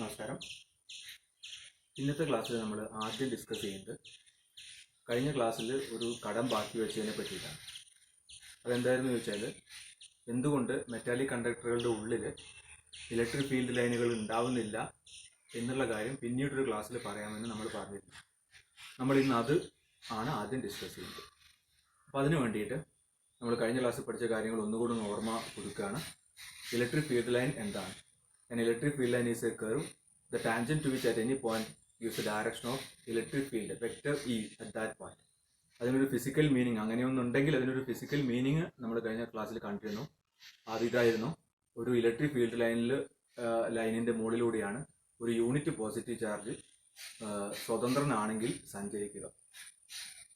നമസ്കാരം. ഇന്നത്തെ ക്ലാസ്സിൽ നമ്മൾ ആദ്യം ഡിസ്കസ് ചെയ്യുന്നത് കഴിഞ്ഞ ക്ലാസ്സിൽ ഒരു കടം ബാക്കി വെച്ചതിനെ പറ്റിയിട്ടാണ്. അതെന്തായിരുന്നു ചോദിച്ചാൽ, എന്തുകൊണ്ട് മെറ്റാലിക് കണ്ടക്ടറുകളുടെ ഉള്ളിൽ ഇലക്ട്രിക് ഫീൽഡ് ലൈനുകൾ ഉണ്ടാവുന്നില്ല എന്നുള്ള കാര്യം പിന്നീടൊരു ക്ലാസ്സിൽ പറയാമെന്ന് നമ്മൾ പറഞ്ഞിരുന്നു. നമ്മൾ ഇന്ന് അത് ആണ് ആദ്യം ഡിസ്കസ് ചെയ്യുന്നത്. അപ്പോൾ അതിനു വേണ്ടിയിട്ട് നമ്മൾ കഴിഞ്ഞ ക്ലാസ്സിൽ പഠിച്ച കാര്യങ്ങൾ ഒന്നുകൂടി ഓർമ്മ പുതുക്കുകയാണ്. ഇലക്ട്രിക് ഫീൽഡ് ലൈൻ എന്താണ്? An electric field line is a curve, the tangent to which at any point gives the direction of electric field, vector E at that point. അതിനൊരു ഫിസിക്കൽ മീനിങ് അങ്ങനെയൊന്നുണ്ടെങ്കിൽ അതിനൊരു ഫിസിക്കൽ മീനിങ് നമ്മൾ കഴിഞ്ഞ ക്ലാസ്സിൽ കണ്ടിരുന്നു. ഇതായിരുന്നു, ഒരു electric field ലൈനിൻ്റെ മുകളിലൂടെയാണ് ഒരു യൂണിറ്റ് പോസിറ്റീവ് ചാർജ് സ്വതന്ത്രനാണെങ്കിൽ സഞ്ചരിക്കുക.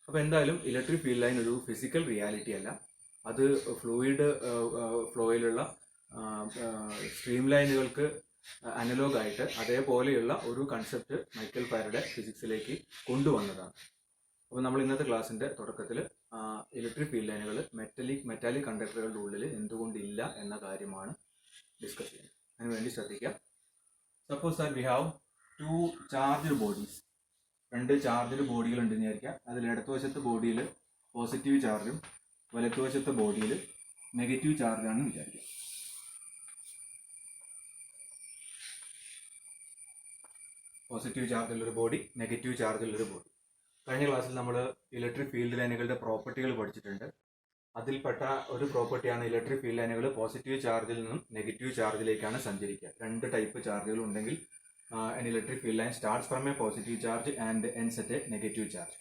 അപ്പോൾ എന്തായാലും ഇലക്ട്രിക് ഫീൽഡ് ലൈൻ ഒരു ഫിസിക്കൽ റിയാലിറ്റി അല്ല, അത് ഫ്ലൂയിഡ് ഫ്ലോയിലുള്ള സ്ട്രീം ലൈനുകൾക്ക് അനലോഗായിട്ട് അതേപോലെയുള്ള ഒരു കൺസെപ്റ്റ് മൈക്കൽ ഫാരഡെ ഫിസിക്സിലേക്ക് കൊണ്ടുവന്നതാണ്. അപ്പോൾ നമ്മൾ ഇന്നത്തെ ക്ലാസ്സിൻ്റെ തുടക്കത്തിൽ ഇലക്ട്രിക് ഫീൽഡ് ലൈനുകൾ മെറ്റാലിക് കണ്ടക്ടറുകളുടെ ഉള്ളിൽ എന്തുകൊണ്ടില്ല എന്ന കാര്യമാണ് ഡിസ്കസ് ചെയ്യുന്നത്. അതിനുവേണ്ടി ശ്രദ്ധിക്കുക. Suppose that we have two charged bodies. രണ്ട് ചാർജ്ഡ് ബോഡികൾ ഉണ്ടെന്ന് വിചാരിക്കുക. അതിൽ ഇടതുവശത്തെ ബോഡിയിൽ പോസിറ്റീവ് ചാർജും വലത്തുവശത്തെ ബോഡിയിൽ നെഗറ്റീവ് ചാർജാണെന്ന് വിചാരിക്കുക. പോസിറ്റീവ് ചാർജുള്ളൊരു ബോഡി, നെഗറ്റീവ് ചാർജുള്ളൊരു ബോഡി. കഴിഞ്ഞ ക്ലാസ്സിൽ നമ്മൾ ഇലക്ട്രിക് ഫീൽഡ് ലൈനുകളുടെ പ്രോപ്പർട്ടികൾ പഠിച്ചിട്ടുണ്ട്. അതിൽപ്പെട്ട ഒരു പ്രോപ്പർട്ടിയാണ് ഇലക്ട്രിക് ഫീൽഡ് ലൈനുകൾ പോസിറ്റീവ് ചാർജിൽ നിന്നും നെഗറ്റീവ് ചാർജിലേക്കാണ് സഞ്ചരിക്കുക. രണ്ട് ടൈപ്പ് ചാർജുകൾ ഉണ്ടെങ്കിൽ an electric field line starts from a positive charge and ends at a negative charge.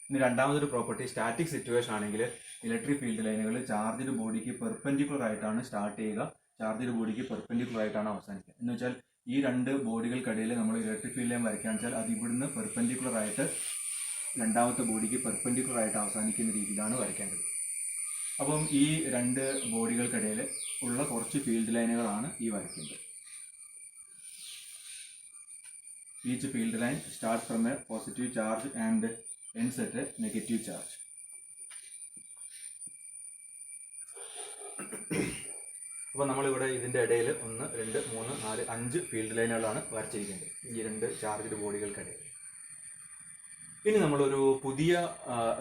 ഇനി രണ്ടാമതൊരു പ്രോപ്പർട്ടി, സ്റ്റാറ്റിക് സിറ്റുവേഷൻ ആണെങ്കിൽ ഇലക്ട്രിക് ഫീൽഡ് ലൈനുകൾ ചാർജ്ഡ് ബോഡിക്ക് പെർപെൻഡിക്കുലർ ആയിട്ടാണ് സ്റ്റാർട്ട് ചെയ്യുക, ചാർജ്ഡ് ബോഡിക്ക് പെർപെൻഡിക്കുലർ ആയിട്ടാണ് അവസാനിക്കുക. എന്ന് വെച്ചാൽ ഈ രണ്ട് ബോഡികൾക്കിടയിൽ നമ്മൾ ഇലക്ട്രിക് ഫീൽഡ് ലൈൻ വരയ്ക്കുകയാണെന്ന് വെച്ചാൽ അത് ഇവിടുന്ന് പെർപെൻഡിക്കുലർ ആയിട്ട് രണ്ടാമത്തെ ബോഡിക്ക് പെർപെൻഡിക്കുലർ ആയിട്ട് അവസാനിക്കുന്ന രീതിയിലാണ് വരയ്ക്കേണ്ടത്. അപ്പം ഈ രണ്ട് ബോഡികൾക്കിടയിൽ ഉള്ള കുറച്ച് ഫീൽഡ് ലൈനുകളാണ് ഈ വരയ്ക്കുന്നത്. Each field line starts from a positive charge and ends at a negative charge. അപ്പോൾ നമ്മളിവിടെ ഇതിൻ്റെ ഇടയിൽ 1, 2, 3, 4, 5 ഫീൽഡ് ലൈനുകളാണ് വരച്ചിരിക്കുന്നത് ഈ രണ്ട് ചാർജ്ഡ് ബോഡികൾക്കിടയിൽ. ഇനി നമ്മളൊരു പുതിയ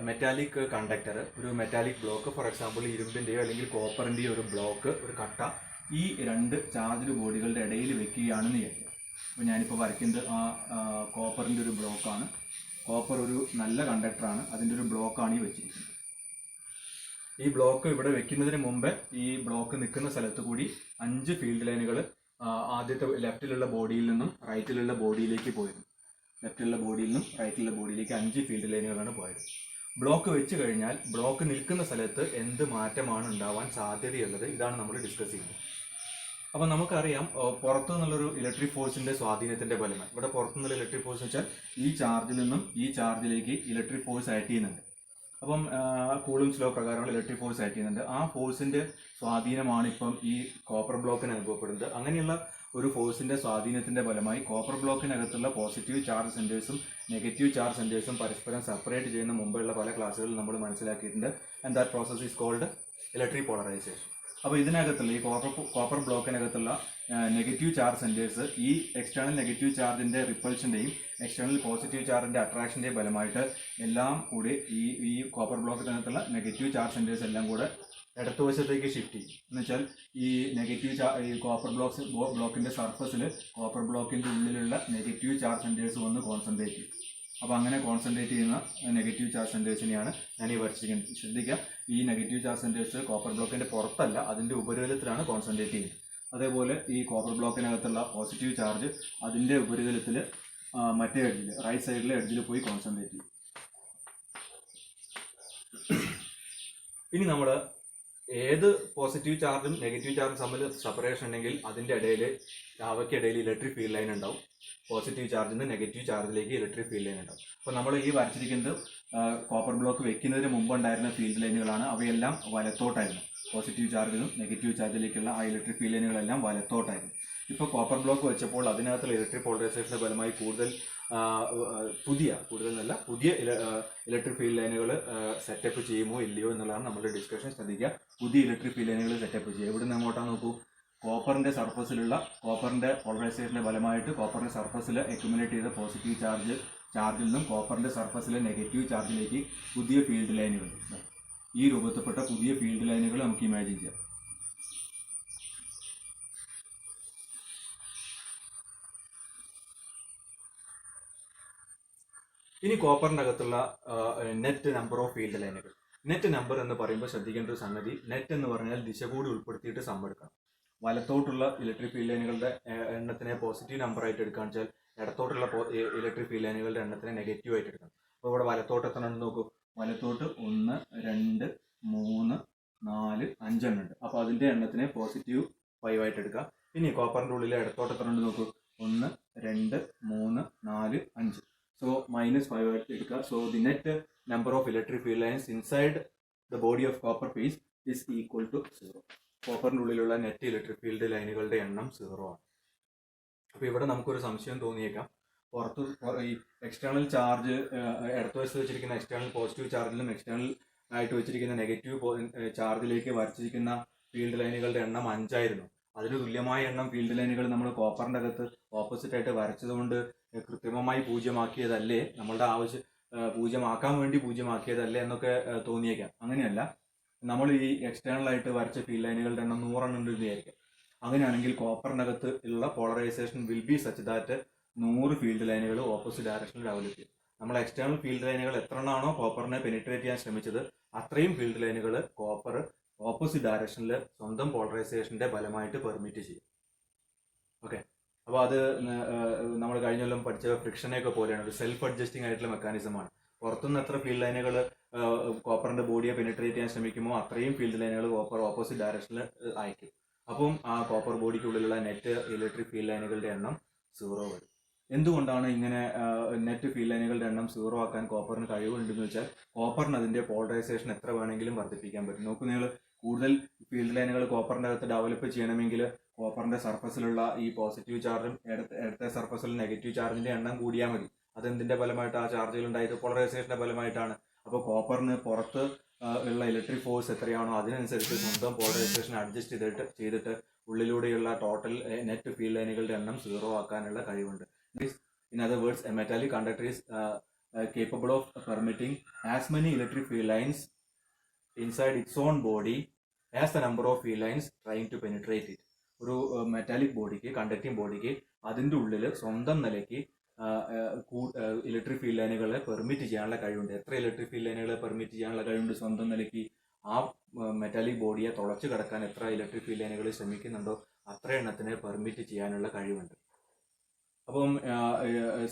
മെറ്റാലിക് കണ്ടക്ടർ, ഒരു മെറ്റാലിക് ബ്ലോക്ക്, ഫോർ എക്സാമ്പിൾ ഇരുമ്പിൻ്റെയോ അല്ലെങ്കിൽ കോപ്പറിൻ്റെയോ ഒരു ബ്ലോക്ക്, ഒരു കട്ട ഈ രണ്ട് ചാർജ്ഡ് ബോഡികളുടെ ഇടയിൽ വെക്കുകയാണെന്ന് വിചാരിക്കുക. അപ്പോൾ ഞാനിപ്പോൾ വരയ്ക്കുന്നത് കോപ്പറിൻ്റെ ഒരു ബ്ലോക്കാണ്. കോപ്പർ ഒരു നല്ല കണ്ടക്ടറാണ്, അതിൻ്റെ ഒരു ബ്ലോക്കാണ് ഈ വെച്ചിരിക്കുന്നത്. ഈ ബ്ലോക്ക് ഇവിടെ വെക്കുന്നതിന് മുമ്പ് ഈ ബ്ലോക്ക് നിൽക്കുന്ന സ്ഥലത്ത് കൂടി 5 ഫീൽഡ് ലൈനുകൾ ആദ്യത്തെ ലെഫ്റ്റിലുള്ള ബോഡിയിൽ നിന്നും റൈറ്റിലുള്ള ബോഡിയിലേക്ക് പോയിരുന്നു. ലെഫ്റ്റിലുള്ള ബോഡിയിൽ നിന്നും റൈറ്റിലുള്ള ബോഡിയിലേക്ക് 5 ഫീൽഡ് ലൈനുകളാണ് പോയത്. ബ്ലോക്ക് വെച്ച് കഴിഞ്ഞാൽ ബ്ലോക്ക് നിൽക്കുന്ന സ്ഥലത്ത് എന്ത് മാറ്റമാണ് ഉണ്ടാവാൻ സാധ്യതയുള്ളത്, ഇതാണ് നമ്മൾ ഡിസ്കസ് ചെയ്യുന്നത്. അപ്പം നമുക്കറിയാം, പുറത്തു നിന്നുള്ളൊരു ഇലക്ട്രിക് ഫോഴ്സിൻ്റെ സ്വാധീനത്തിൻ്റെ ഫലമായി, ഇവിടെ പുറത്തുനിന്നുള്ള ഇലക്ട്രിക് ഫോഴ്സ് വെച്ചാൽ ഈ ചാർജിൽ നിന്നും ഈ ചാർജിലേക്ക് ഇലക്ട്രിക് ഫോഴ്സ് ആക്ട് ചെയ്യുന്നുണ്ട്. അപ്പം കൂളംസ് ലോ പ്രകാരമുള്ള ഇലക്ട്രിക് ഫോഴ്സ് ആക്ട് ചെയ്യുന്നുണ്ട്. ആ ഫോഴ്സിൻ്റെ സ്വാധീനമാണ് ഇപ്പം ഈ കോപ്പർ ബ്ലോക്കിന് അനുഭവപ്പെടുന്നത്. അങ്ങനെയുള്ള ഒരു ഫോഴ്സിൻ്റെ സ്വാധീനത്തിൻ്റെ ഫലമായി കോപ്പർ ബ്ലോക്കിനകത്തുള്ള പോസിറ്റീവ് ചാർജ് സെൻറ്റേഴ്സും നെഗറ്റീവ് ചാർജ് സെൻറ്റേഴ്സും പരസ്പരം സെപ്പറേറ്റ് ചെയ്യുന്ന മുമ്പുള്ള പല ക്ലാസ്സുകളിൽ നമ്മൾ മനസ്സിലാക്കിയിട്ടുണ്ട്. And that process is called electric polarisation. അപ്പോൾ ഇതിനകത്തുള്ള ഈ കോപ്പർ ബ്ലോക്കിനകത്തുള്ള നെഗറ്റീവ് ചാർജ് സെൻറ്റേഴ്സ് ഈ എക്സ്റ്റേണൽ നെഗറ്റീവ് ചാർജിൻ്റെ റിപ്പൾഷൻ്റെയും എക്സ്റ്റേണൽ പോസിറ്റീവ് ചാർജിൻ്റെ അട്രാക്ഷൻ്റെയും ഫലമായിട്ട് എല്ലാം കൂടി ഈ കോപ്പർ ബ്ലോക്കിനകത്തുള്ള നെഗറ്റീവ് ചാർജ് സെൻറ്റേഴ്സ് എല്ലാം കൂടെ ഇടത്തുവശത്തേക്ക് ഷിഫ്റ്റ് ചെയ്യും. എന്ന് വെച്ചാൽ ഈ ഈ കോപ്പർ ബ്ലോക്കിൻ്റെ സർഫസിൽ കോപ്പർ ബ്ലോക്കിൻ്റെ ഉള്ളിലുള്ള നെഗറ്റീവ് ചാർജ് സെൻറ്റേഴ്സ് വന്ന് കോൺസെൻട്രേറ്റ് ചെയ്യും. അപ്പോൾ അങ്ങനെ കോൺസെൻട്രേറ്റ് ചെയ്യുന്ന നെഗറ്റീവ് ചാർജ് സെൻറ്റേഴ്സിനെയാണ് ഞാൻ ഈ വരച്ചിരിക്കുന്നത്. ശ്രദ്ധിക്കുക, ഈ നെഗറ്റീവ് ചാർജ് സെൻറ്റേഴ്സ് കോപ്പർ ബ്ലോക്കിൻ്റെ പുറത്തല്ല, അതിൻ്റെ ഉപരിതലത്തിലാണ് കോൺസെൻട്രേറ്റ് ചെയ്യുന്നത്. അതേപോലെ ഈ കോപ്പർ ബ്ലോക്കിനകത്തുള്ള പോസിറ്റീവ് ചാർജ് അതിൻ്റെ ഉപരിതലത്തിൽ മറ്റേ എഡ്ജിൽ, റൈറ്റ് സൈഡിലെ എഡ്ജിൽ പോയി കോൺസെൻട്രേറ്റ് ചെയ്യും. ഇനി നമ്മൾ ഏത് പോസിറ്റീവ് ചാർജും നെഗറ്റീവ് ചാർജും തമ്മിൽ സെപ്പറേഷൻ ഉണ്ടെങ്കിൽ അതിൻ്റെ ഇടയിൽ അവയ്ക്കിടയിൽ ഇലക്ട്രിക് ഫീൽഡ് ലൈൻ ഉണ്ടാവും. പോസിറ്റീവ് ചാർജിൽ നിന്ന് നെഗറ്റീവ് ചാർജിലേക്ക് ഇലക്ട്രിക് ഫീൽഡ് ലൈൻ ഉണ്ടാവും. അപ്പോൾ നമ്മൾ ഈ വരച്ചിരിക്കുന്നത് കോപ്പർ ബ്ലോക്ക് വെക്കുന്നതിന് മുമ്പ് ഉണ്ടായിരുന്ന ഫീൽഡ് ലൈനുകളാണ്. അവയെല്ലാം വലത്തോട്ടായിരുന്നു. പോസിറ്റീവ് ചാർജിലും നെഗറ്റീവ് ചാർജിലേക്കുള്ള ആ ഇലക്ട്രിക് ഫീൽഡ് ലൈനുകളെല്ലാം വലത്തോട്ടായിരുന്നു. ഇപ്പോൾ കോപ്പർ ബ്ലോക്ക് വെച്ചപ്പോൾ അതിനകത്തുള്ള ഇലക്ട്രിക് പോളറൈസേഷൻ്റെ ഫലമായി പുതിയ ഇലക്ട്രിക് ഫീൽഡ് ലൈനുകൾ സെറ്റപ്പ് ചെയ്യുമോ ഇല്ലയോ എന്നുള്ളതാണ് നമ്മുടെ ഡിസ്കഷൻ. ശ്രദ്ധിക്കുക, പുതിയ ഇലക്ട്രിക് ഫീൽഡ് ലൈനുകൾ സെറ്റപ്പ് ചെയ്യുക. ഇവിടെ നിന്ന് അങ്ങോട്ടാണ് നോക്കൂ, കോപ്പറിൻ്റെ സർഫസിലുള്ള കോപ്പറിൻ്റെ പോളറൈസേഷൻ്റെ ഫലമായിട്ട് കോപ്പറിൻ്റെ സർഫസിൽ അക്യുമുലേറ്റ് ചെയ്ത പോസിറ്റീവ് ചാർജിൽ നിന്നും കോപ്പറിൻ്റെ സർഫസിലെ നെഗറ്റീവ് ചാർജിലേക്ക് പുതിയ ഫീൽഡ് ലൈനുകൾ, ഈ രൂപത്തിൽപ്പെട്ട പുതിയ ഫീൽഡ് ലൈനുകൾ നമുക്ക് ഇമാജിൻ ചെയ്യാം. ഇനി കോപ്പറിൻ്റെ അകത്തുള്ള നെറ്റ് നമ്പർ ഓഫ് ഫീൽഡ് ലൈനുകൾ. നെറ്റ് നമ്പർ എന്ന് പറയുമ്പോൾ ശ്രദ്ധിക്കേണ്ട ഒരു സംഗതി, നെറ്റ് എന്ന് പറഞ്ഞാൽ ദിശ കൂടി ഉൾപ്പെടുത്തിയിട്ട് സം എടുക്കണം. വലത്തോട്ടുള്ള ഇലക്ട്രിക് ഫീൽഡ് ലൈനുകളുടെ എണ്ണത്തിനെ പോസിറ്റീവ് നമ്പർ ആയിട്ട് എടുക്കുകയാണെന്ന് വെച്ചാൽ ഇടത്തോട്ടുള്ള ഇലക്ട്രിക് ഫീൽഡ് ലൈനുകളുടെ എണ്ണത്തിനെ നെഗറ്റീവ് ആയിട്ട് എടുക്കണം. അപ്പോൾ ഇവിടെ വലത്തോട്ട് എത്ര ഉണ്ടെന്ന് നോക്കൂ. വലത്തോട്ട് 1 2 3 4 5 എണ്ണം ഉണ്ട്. അപ്പോൾ അതിൻ്റെ എണ്ണത്തിനെ പോസിറ്റീവ് 5 ആയിട്ട് എടുക്കുക. ഇനി കോപ്പറിൻ്റെ ഉള്ളിൽ ഇടത്തോട്ട് എത്ര ഉണ്ട് നോക്കൂ. 1 2 3 4 5. So -5 ആയിട്ട് എടുക്കുക. So the net number of electric field lines inside the body of copper piece is equal to 0. കോപ്പറിൻ്റെ ഉള്ളിലുള്ള നെറ്റ് ഇലക്ട്രിക് ഫീൽഡ് ലൈനുകളുടെ എണ്ണം 0 ആണ്. അപ്പോൾ ഇവിടെ നമുക്കൊരു സംശയം തോന്നിയേക്കാം, പുറത്ത് ഈ എക്സ്റ്റേണൽ ചാർജ് ഇടത്തുവശത്ത് വെച്ചിരിക്കുന്ന എക്സ്റ്റേണൽ പോസിറ്റീവ് ചാർജിലും എക്സ്റ്റേണൽ ആയിട്ട് വെച്ചിരിക്കുന്ന നെഗറ്റീവ് ചാർജിലേക്ക് വരച്ചിരിക്കുന്ന ഫീൽഡ് ലൈനുകളുടെ എണ്ണം 5 ആയിരുന്നു. അതിന് തുല്യമായ എണ്ണം ഫീൽഡ് ലൈനുകൾ നമ്മൾ കോപ്പറിൻ്റെ അകത്ത് ഓപ്പോസിറ്റ് ആയിട്ട് വരച്ചതുകൊണ്ട് കൃത്രിമമായി പൂജ്യമാക്കിയതല്ലേ, നമ്മളുടെ ആവശ്യം പൂജ്യമാക്കാൻ വേണ്ടി പൂജ്യമാക്കിയതല്ലേ എന്നൊക്കെ തോന്നിയേക്കാം. അങ്ങനെയല്ല, നമ്മൾ ഈ എക്സ്റ്റേണൽ ആയിട്ട് വരച്ച ഫീൽഡ് ലൈനുകളുടെ എണ്ണം 100 എണ്ണം ഉണ്ട് വിചാരിക്കാം. അങ്ങനെയാണെങ്കിൽ കോപ്പറിൻ്റെ അകത്ത് ഉള്ള polarisation will be such that 100 field ലൈനുകൾ ഓപ്പോസിറ്റ് ഡയറക്ഷനിൽ ഡെവലപ്പ് ചെയ്യും. നമ്മൾ എക്സ്റ്റേണൽ ഫീൽഡ് ലൈനുകൾ എത്ര എണ്ണമാണോ കോപ്പറിനെ പെനിട്രേറ്റ് ചെയ്യാൻ ശ്രമിച്ചത്, അത്രയും ഫീൽഡ് ലൈനുകൾ കോപ്പർ ഓപ്പോസിറ്റ് ഡയറക്ഷനിൽ സ്വന്തം പോളറൈസേഷൻ്റെ ഫലമായിട്ട് പെർമിറ്റ് ചെയ്യും. ഓക്കെ, അപ്പോൾ അത് നമ്മൾ കഴിഞ്ഞ കൊല്ലം പഠിച്ച ഫ്രിക്ഷനെയൊക്കെ പോലെയാണ്, ഒരു സെൽഫ് അഡ്ജസ്റ്റിംഗ് ആയിട്ടുള്ള മെക്കാനിസമാണ്. പുറത്തുനിന്ന് എത്ര ഫീൽഡ് ലൈനുകൾ കോപ്പറിൻ്റെ ബോഡിയെ പെനിട്രേറ്റ് ചെയ്യാൻ ശ്രമിക്കുമോ അത്രയും ഫീൽഡ് ലൈനുകൾ കോപ്പർ ഓപ്പോസിറ്റ് ഡയറക്ഷനിൽ അയക്കും. അപ്പം ആ കോപ്പർ ബോഡിക്കുള്ളിലുള്ള നെറ്റ് ഇലക്ട്രിക് ഫീൽഡ് ലൈനുകളുടെ എണ്ണം 0 വരും. എന്തുകൊണ്ടാണ് ഇങ്ങനെ നെറ്റ് ഫീൽഡ് ലൈനുകളുടെ എണ്ണം 0 ആക്കാൻ കോപ്പറിന് കഴിവുണ്ടെന്ന് വെച്ചാൽ, കോപ്പറിന് അതിൻ്റെ പോളറൈസേഷൻ എത്ര വേണമെങ്കിലും വർദ്ധിപ്പിക്കാൻ പറ്റും. നോക്കൂ, നിങ്ങൾ കൂടുതൽ ഫീൽഡ് ലൈനുകൾ കോപ്പറിൻ്റെ അകത്ത് ഡെവലപ്പ് ചെയ്യണമെങ്കിൽ കോപ്പറിൻ്റെ സർഫസിലുള്ള ഈ പോസിറ്റീവ് ചാർജും ഇടത്തെ സർഫസിൽ നെഗറ്റീവ് ചാർജിൻ്റെ എണ്ണം കൂടിയാൽ മതി. അതെന്തിൻ്റെ ഫലമായിട്ട് ആ ചാർജുകൾ ഉണ്ടായത് പോളറൈസേഷൻ്റെ ഫലമായിട്ടാണ്. അപ്പോൾ കോപ്പറിന് പുറത്ത് ഉള്ള ഇലക്ട്രിക് ഫോഴ്സ് എത്രയാണോ അതിനനുസരിച്ച് സ്വന്തം പോളറൈസേഷൻ അഡ്ജസ്റ്റ് ചെയ്തിട്ട് ഉള്ളിലൂടെയുള്ള ടോട്ടൽ നെറ്റ് ഫീൽഡ് ലൈനുകളുടെ എണ്ണം 0 ആക്കാനുള്ള കഴിവുണ്ട്. In other words, a metallic conductor is capable of permitting as many electric field lines inside its own body as the number of field lines trying to penetrate it. ഒരു metallic ബോഡിക്ക്, conducting ബോഡിക്ക് അതിൻ്റെ ഉള്ളിൽ സ്വന്തം നിലയ്ക്ക് electric field ലൈനുകളെ permit ചെയ്യാനുള്ള കഴിവുണ്ട്. എത്ര ഇലക്ട്രിക് ഫീൽഡ് ലൈനുകളെ പെർമിറ്റ് ചെയ്യാനുള്ള കഴിവുണ്ട് സ്വന്തം നിലയ്ക്ക്? ആ മെറ്റാലിക് ബോഡിയെ തുളച്ചു കിടക്കാൻ എത്ര ഇലക്ട്രിക് ഫീൽഡ് ലൈനുകൾ ശ്രമിക്കുന്നുണ്ടോ അത്ര എണ്ണത്തിനെ പെർമിറ്റ് ചെയ്യാനുള്ള കഴിവുണ്ട്. അപ്പം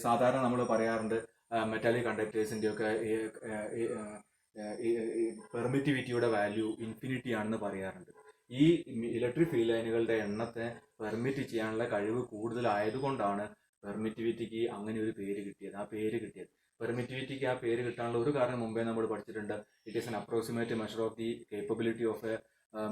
സാധാരണ നമ്മൾ പറയാറുണ്ട് മെറ്റാലിക് കണ്ടക്ടേഴ്സിൻ്റെ ഒക്കെ പെർമിറ്റിവിറ്റിയുടെ വാല്യൂ ഇൻഫിനിറ്റി ആണെന്ന് പറയാറുണ്ട്. ഈ ഇലക്ട്രിക് ഫീൽഡ് ലൈനുകളുടെ എണ്ണത്തെ പെർമിറ്റ് ചെയ്യാനുള്ള കഴിവ് കൂടുതലായതുകൊണ്ടാണ് പെർമിറ്റിവിറ്റിക്ക് അങ്ങനെ ഒരു പേര് കിട്ടിയത്. പെർമിറ്റിവിറ്റിക്ക് ആ പേര് കിട്ടാനുള്ള ഒരു കാരണം മുമ്പേ നമ്മൾ പഠിച്ചിട്ടുണ്ട്. It is an approximate measure of the capability of a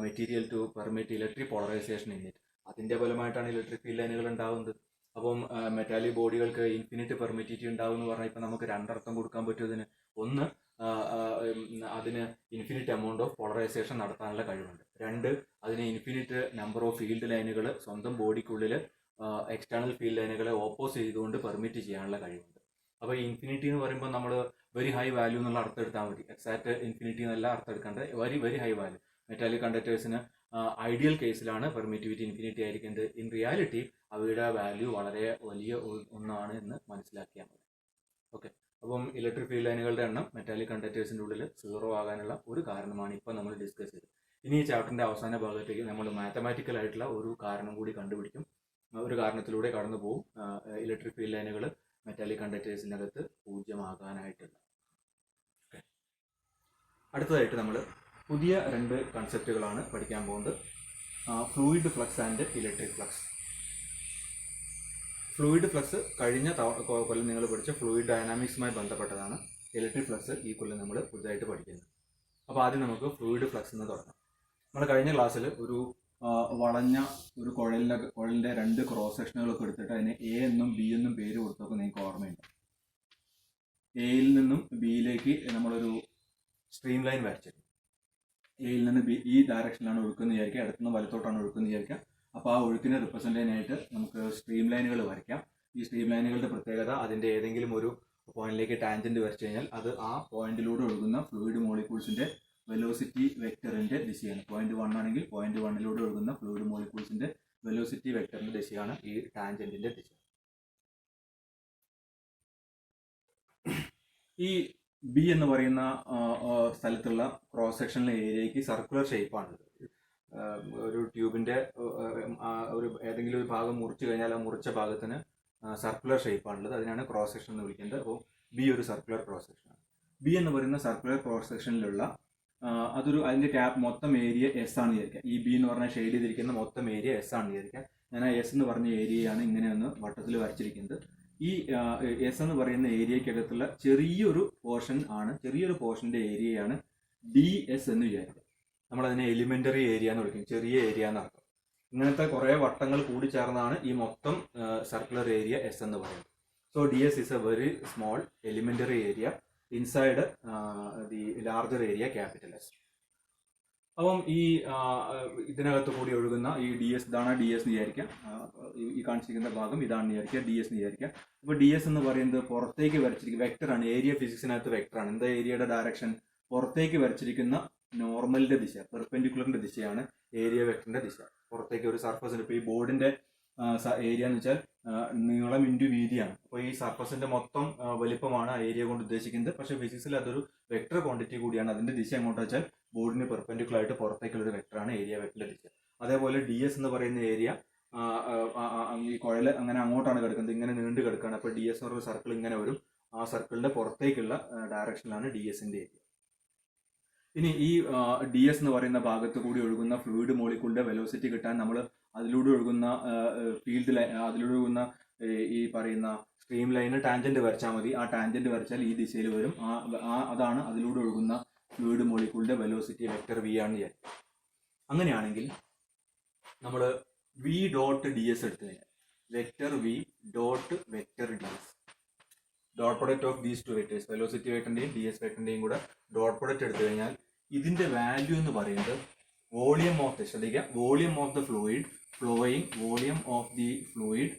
material to permit electric polarization in it. അതിൻ്റെ ഫലമായിട്ടാണ് ഇലക്ട്രിക് ഫീൽഡ് ലൈനുകൾ ഉണ്ടാവുന്നത്. അപ്പം മെറ്റാലിക് ബോഡികൾക്ക് ഇൻഫിനിറ്റ് പെർമിറ്റിവിറ്റി ഉണ്ടാവും എന്ന് പറഞ്ഞാൽ ഇപ്പം നമുക്ക് രണ്ടർത്ഥം കൊടുക്കാൻ പറ്റും. ഒന്ന്, അതിന് ഇൻഫിനിറ്റ് എമൗണ്ട് ഓഫ് പോളറൈസേഷൻ നടത്താനുള്ള കഴിവുണ്ട്. 2, അതിന് ഇൻഫിനിറ്റ് നമ്പർ ഓഫ് ഫീൽഡ് ലൈനുകൾ സ്വന്തം ബോഡിക്കുള്ളിൽ എക്സ്റ്റേണൽ ഫീൽഡ് ലൈനുകളെ ഓപ്പോസ് ചെയ്തുകൊണ്ട് പെർമിറ്റ് ചെയ്യാനുള്ള കഴിവുണ്ട്. അപ്പോൾ ഇൻഫിനിറ്റി എന്ന് പറയുമ്പോൾ നമ്മൾ വെരി ഹൈ വാല്യൂ എന്നുള്ള അർത്ഥം എടുത്താൽ മതി. എക്സാക്ട് ഇൻഫിനിറ്റി എന്നല്ല അർത്ഥം എടുക്കേണ്ടത്, വെരി ഹൈ വാല്യൂ. മെറ്റാലിക് കണ്ടക്ടേഴ്സിന് ഐഡിയൽ കേസിലാണ് പെർമിറ്റിവിറ്റി ഇൻഫിനിറ്റി ആയിരിക്കേണ്ടത്. ഇൻ റിയാലിറ്റി അവയുടെ വാല്യൂ വളരെ വലിയ ഒന്നാണ് എന്ന് മനസ്സിലാക്കിയാൽ മതി. ഓക്കെ, അപ്പം ഇലക്ട്രിക് ഫീൽഡ് ലൈനുകളുടെ എണ്ണം മെറ്റാലിക് കണ്ടക്ടേഴ്സിൻ്റെ ഉള്ളിൽ 0 ആകാനുള്ള ഒരു കാരണമാണ് ഇപ്പം നമ്മൾ ഡിസ്കസ് ചെയ്തത്. ഇനി ഈ ചാപ്റ്ററിൻ്റെ അവസാന ഭാഗത്തേക്ക് നമ്മൾ മാത്തമാറ്റിക്കൽ ആയിട്ടുള്ള ഒരു കാരണം കൂടി കണ്ടുപിടിക്കും. ഒരു കാരണത്തിലൂടെ കടന്നു പോകും ഇലക്ട്രിക് ഫീൽഡ് ലൈനുകൾ മെറ്റാലിക് കണ്ടക്ടേഴ്സിൻ്റെ അകത്ത് 0 ആകാനായിട്ടുണ്ട്. ഓക്കെ, അടുത്തതായിട്ട് നമ്മൾ പുതിയ 2 കൺസെപ്റ്റുകളാണ് പഠിക്കാൻ പോകുന്നത്. Fluid flux and electric flux. Fluid flux കഴിഞ്ഞ കൊല്ലം നിങ്ങൾ പഠിച്ച ഫ്ലൂയിഡ് ഡൈനാമിക്സുമായി ബന്ധപ്പെട്ടതാണ്. ഇലക്ട്രിക് ഫ്ലക്സ് ഈ കൊല്ലം നമ്മൾ പുതുതായിട്ട് പഠിക്കുന്നത്. അപ്പോൾ ആദ്യം നമുക്ക് ഫ്ലൂയിഡ് ഫ്ലക്സ് എന്ന് തുടങ്ങാം. നമ്മൾ കഴിഞ്ഞ ക്ലാസ്സിൽ ഒരു വളഞ്ഞ ഒരു കുഴലിൻ്റെ 2 ക്രോസ് സെക്ഷനുകളൊക്കെ എടുത്തിട്ട് അതിന് എ എന്നും ബി എന്നും പേര് കൊടുത്തൊക്കെ നിങ്ങൾക്ക് ഓർമ്മയുണ്ട്. എയിൽ നിന്നും ബിയിലേക്ക് നമ്മളൊരു സ്ട്രീം ലൈൻ വരച്ചിരുന്നു. എയിൽ നിന്ന് ബി ഈ ഡയറക്ഷനിലാണ് ഒഴുക്കുന്നത് വിചാരിക്കുക, അടുത്തുനിന്ന് വലത്തോട്ടാണ് ഒഴുക്കുന്നത് വിചാരിക്കുക. അപ്പോൾ ആ ഒഴുക്കിനെ റിപ്രസെൻ്റ് ചെയ്യാനായിട്ട് നമുക്ക് സ്ട്രീം ലൈനുകൾ വരയ്ക്കാം. ഈ സ്ട്രീം ലൈനുകളുടെ പ്രത്യേകത അതിൻ്റെ ഏതെങ്കിലും ഒരു പോയിന്റിലേക്ക് ടാൻജൻറ്റ് വരച്ചു കഴിഞ്ഞാൽ അത് ആ പോയിന്റിലൂടെ ഒഴുകുന്ന ഫ്ലൂയിഡ് മോളിക്യൂൾസിൻ്റെ വെലോസിറ്റി വെക്ടറിൻ്റെ ദിശയാണ്. പോയിന്റ് 1 ആണെങ്കിൽ പോയിന്റ് 1ലൂടെ ഒഴുകുന്ന ഫ്ലൂയിഡ് മോളിക്യൂൾസിൻ്റെ വെലോസിറ്റി വെക്ടറിൻ്റെ ദിശയാണ് ഈ ടാൻജൻറ്റിൻ്റെ ദിശ. ഈ ബി എന്ന് പറയുന്ന സ്ഥലത്തുള്ള ക്രോസ് സെക്ഷനിലെ ഏരിയയ്ക്ക് സർക്കുലർ ഷേപ്പാണിത്. ഒരു ട്യൂബിൻ്റെ ഒരു ഏതെങ്കിലും ഒരു ഭാഗം മുറിച്ചു കഴിഞ്ഞാൽ ആ മുറിച്ച ഭാഗത്തിന് സർക്കുലർ ഷേപ്പാണുള്ളത്. അതിനാണ് ക്രോസ് സെക്ഷൻ എന്ന് വിളിക്കുന്നത്. അപ്പോൾ ബി ഒരു സർക്കുലർ ക്രോസ് സെക്ഷനാണ്. ബി എന്ന് പറയുന്ന സർക്കുലർ ക്രോസ് സെക്ഷനിലുള്ള അതിൻ്റെ മൊത്തം ഏരിയ എസ് ആണ് വിചാരിക്കുക. ഈ ബി എന്ന് പറഞ്ഞാൽ ഷെയ്ഡ് ചെയ്തിരിക്കുന്ന മൊത്തം ഏരിയ എസ് ആണ് വിചാരിക്കുക. ഞാൻ ആ എസ് എന്ന് പറഞ്ഞ ഏരിയയാണ് ഇങ്ങനെ ഒന്ന് വട്ടത്തിൽ വരച്ചിരിക്കുന്നത്. ഈ എസ് എന്ന് പറയുന്ന ഏരിയക്കകത്തുള്ള ചെറിയൊരു പോർഷൻ്റെ ഏരിയയാണ് ഡി എസ് എന്ന് വിചാരിക്കുക. നമ്മളതിനെ എലിമെൻ്ററി ഏരിയ എന്ന് വിളിക്കും, ചെറിയ ഏരിയ എന്നർത്ഥം. ഇങ്ങനത്തെ കുറേ വട്ടങ്ങൾ കൂടി ചേർന്നാണ് ഈ മൊത്തം സർക്കുലർ ഏരിയ എസ് എന്ന് പറയുന്നത്. So D S is A very small elementary area inside the larger area capital S. അപ്പം ഈ ഇതിനകത്ത് കൂടി ഒഴുകുന്ന ഈ ഡി എസ്, ഇതാണ് ഡി എസ് എന്ന് വിചാരിക്കാം. ഈ കാണിച്ചിരിക്കുന്ന ഭാഗം ഇതാണെന്ന് വിചാരിക്കുക, ഡി എസ് എന്ന് വിചാരിക്കുക. അപ്പോൾ ഡി എസ് എന്ന് പറയുന്നത് പുറത്തേക്ക് വരച്ചിരിക്കുന്ന വെക്ടറാണ്. ഏരിയ ഫിസിക്സിനകത്ത് വെക്ടറാണ്. എന്താ ഏരിയയുടെ ഡയറക്ഷൻ? പുറത്തേക്ക് വരച്ചിരിക്കുന്ന നോർമലിന്റെ ദിശ, പെർപെൻഡിക്കുലറിന്റെ ദിശയാണ് ഏരിയ വെക്ടറിന്റെ ദിശ. പുറത്തേക്ക് ഒരു സർഫസിന്, ഇപ്പോൾ ഈ ബോർഡിന്റെ ഏരിയ എന്ന് വെച്ചാൽ നീളം ഇൻറ്റു വീതിയാണ്. അപ്പോൾ ഈ സർഫസിന്റെ മൊത്തം വലിപ്പമാണ് ആ ഏരിയ കൊണ്ട് ഉദ്ദേശിക്കുന്നത്. പക്ഷേ ഫിസിക്സിൽ അതൊരു വെക്ടർ ക്വാണ്ടിറ്റി കൂടിയാണ്. അതിന്റെ ദിശ എങ്ങോട്ട് വെച്ചാൽ ബോർഡിന് പെർപെൻഡിക്കുലർ ആയിട്ട് പുറത്തേക്കുള്ള ഒരു വെക്ടറാണ് ഏരിയ വെക്ടറിന്റെ ദിശ. അതേപോലെ ഡി എസ് എന്ന് പറയുന്ന ഏരിയ ഈ കുഴൽ അങ്ങനെ അങ്ങോട്ടാണ് കിടക്കുന്നത്, ഇങ്ങനെ നീണ്ടു കിടക്കുകയാണ്. അപ്പോൾ ഡി എസ് എന്ന് പറയുന്ന സർക്കിൾ ഇങ്ങനെ വരും. ആ സർക്കിളിന്റെ പുറത്തേക്കുള്ള ഡയറക്ഷനിലാണ് ഡി എസിന്റെ ഏരിയ. ഇനി ഈ ഡി എസ് എന്ന് പറയുന്ന ഭാഗത്ത് കൂടി ഒഴുകുന്ന ഫ്ലൂയിഡ് മോളിക്യൂളിന്റെ വെലോസിറ്റി കിട്ടാൻ നമ്മൾ അതിലൂടെ ഒഴുകുന്ന അതിലൂടെ ഒഴുകുന്ന ഈ പറയുന്ന സ്ട്രീം ലൈന് ടാൻജന്റ് വരച്ചാൽ മതി. ആ ടാൻജന്റ് വരച്ചാൽ ഈ ദിശയിൽ വരും. അതാണ് അതിലൂടെ ഒഴുകുന്ന ഫ്ലൂയിഡ് മോളിക്യൂളിന്റെ വെലോസിറ്റി വെക്ടർ വി ആണ് ഞാൻ. അങ്ങനെയാണെങ്കിൽ നമ്മൾ വി ഡോട്ട് ഡി എസ് എടുത്തു കഴിഞ്ഞാൽ vector V dot vector D S, dot product of these two vectors, velocity വെക്ടറിന്റെയും ഡി എസ് വെക്ടറിന്റെയും കൂടെ ഡോട്ട് പ്രൊഡക്റ്റ് എടുത്തു കഴിഞ്ഞാൽ ഇതിന്റെ വാല്യൂ എന്ന് പറയുന്നത് വോളിയം ഓഫ് ദി, ശ്രദ്ധിക്കുക, volume of the fluid flowing, volume of the fluid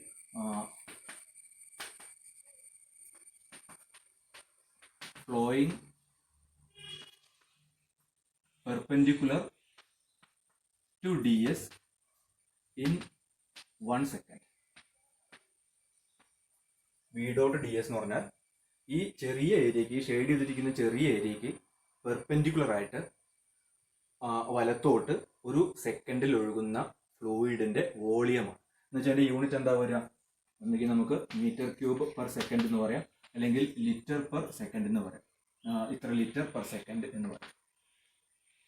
flowing perpendicular to ds in 1 second. V dot ds എന്ന് പറഞ്ഞാൽ ഈ ചെറിയ ഏരിയക്ക്, ഷെയ്ഡ് ചെയ്തിരിക്കുന്ന ചെറിയ ഏരിയക്ക് പെർപെൻഡിക്കുലർ ആയിട്ട് വലത്തോട്ട് ഒരു സെക്കൻഡിൽ ഒഴുകുന്ന ഫ്ലൂയിഡിന്റെ വോളിയമാണ്. എന്ന് വെച്ചാൽ യൂണിറ്റ് എന്താ വരിക? ഒന്നുകിൽ നമുക്ക് മീറ്റർ ക്യൂബ് പെർ സെക്കൻഡ് എന്ന് പറയാം, അല്ലെങ്കിൽ ലിറ്റർ പെർ സെക്കൻഡ് എന്ന് പറയാം. ഇത്ര ലിറ്റർ പെർ സെക്കൻഡ് എന്ന് പറയാം,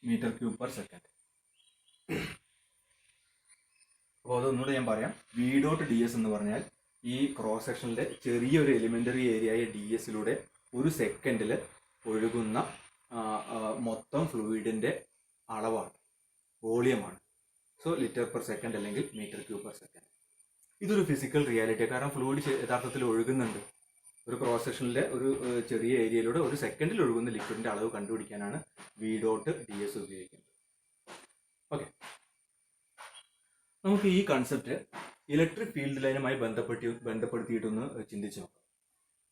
മീറ്റർ ക്യൂബ് പെർ സെക്കൻഡ്. അപ്പോൾ അതൊന്നുകൂടെ ഞാൻ പറയാം. വി ഡോട്ട് ഡി എസ് എന്ന് പറഞ്ഞാൽ ഈ ക്രോസ് സെക്ഷനിലെ ചെറിയൊരു എലിമെന്ററി ഏരിയയായ ഡി എസിലൂടെ ഒരു സെക്കൻഡിൽ ഒഴുകുന്ന മൊത്തം ഫ്ലൂയിഡിന്റെ അളവാണ്, വോളിയമാണ്. സോ ലിറ്റർ പെർ സെക്കൻഡ് അല്ലെങ്കിൽ മീറ്റർ ക്യൂബ് പെർ സെക്കൻഡ്. ഇതൊരു ഫിസിക്കൽ റിയാലിറ്റിയാണ്. കാരണം ഫ്ലൂയിഡ് യഥാർത്ഥത്തിൽ ഒഴുകുന്നുണ്ട്. ഒരു ക്രോസ് സെക്ഷനിലെ ഒരു ചെറിയ ഏരിയയിലൂടെ ഒരു സെക്കൻഡിൽ ഒഴുകുന്ന ലിക്വിഡിന്റെ അളവ് കണ്ടുപിടിക്കാനാണ് വി ഡോട്ട് ഡി എസ് ഉപയോഗിക്കുന്നത്. ഓക്കെ, നമുക്ക് ഈ കൺസെപ്റ്റ് ഇലക്ട്രിക് ഫീൽഡ് ലൈനുമായി ബന്ധപ്പെടുത്തിയിട്ടൊന്ന് ചിന്തിച്ചു നോക്കാം.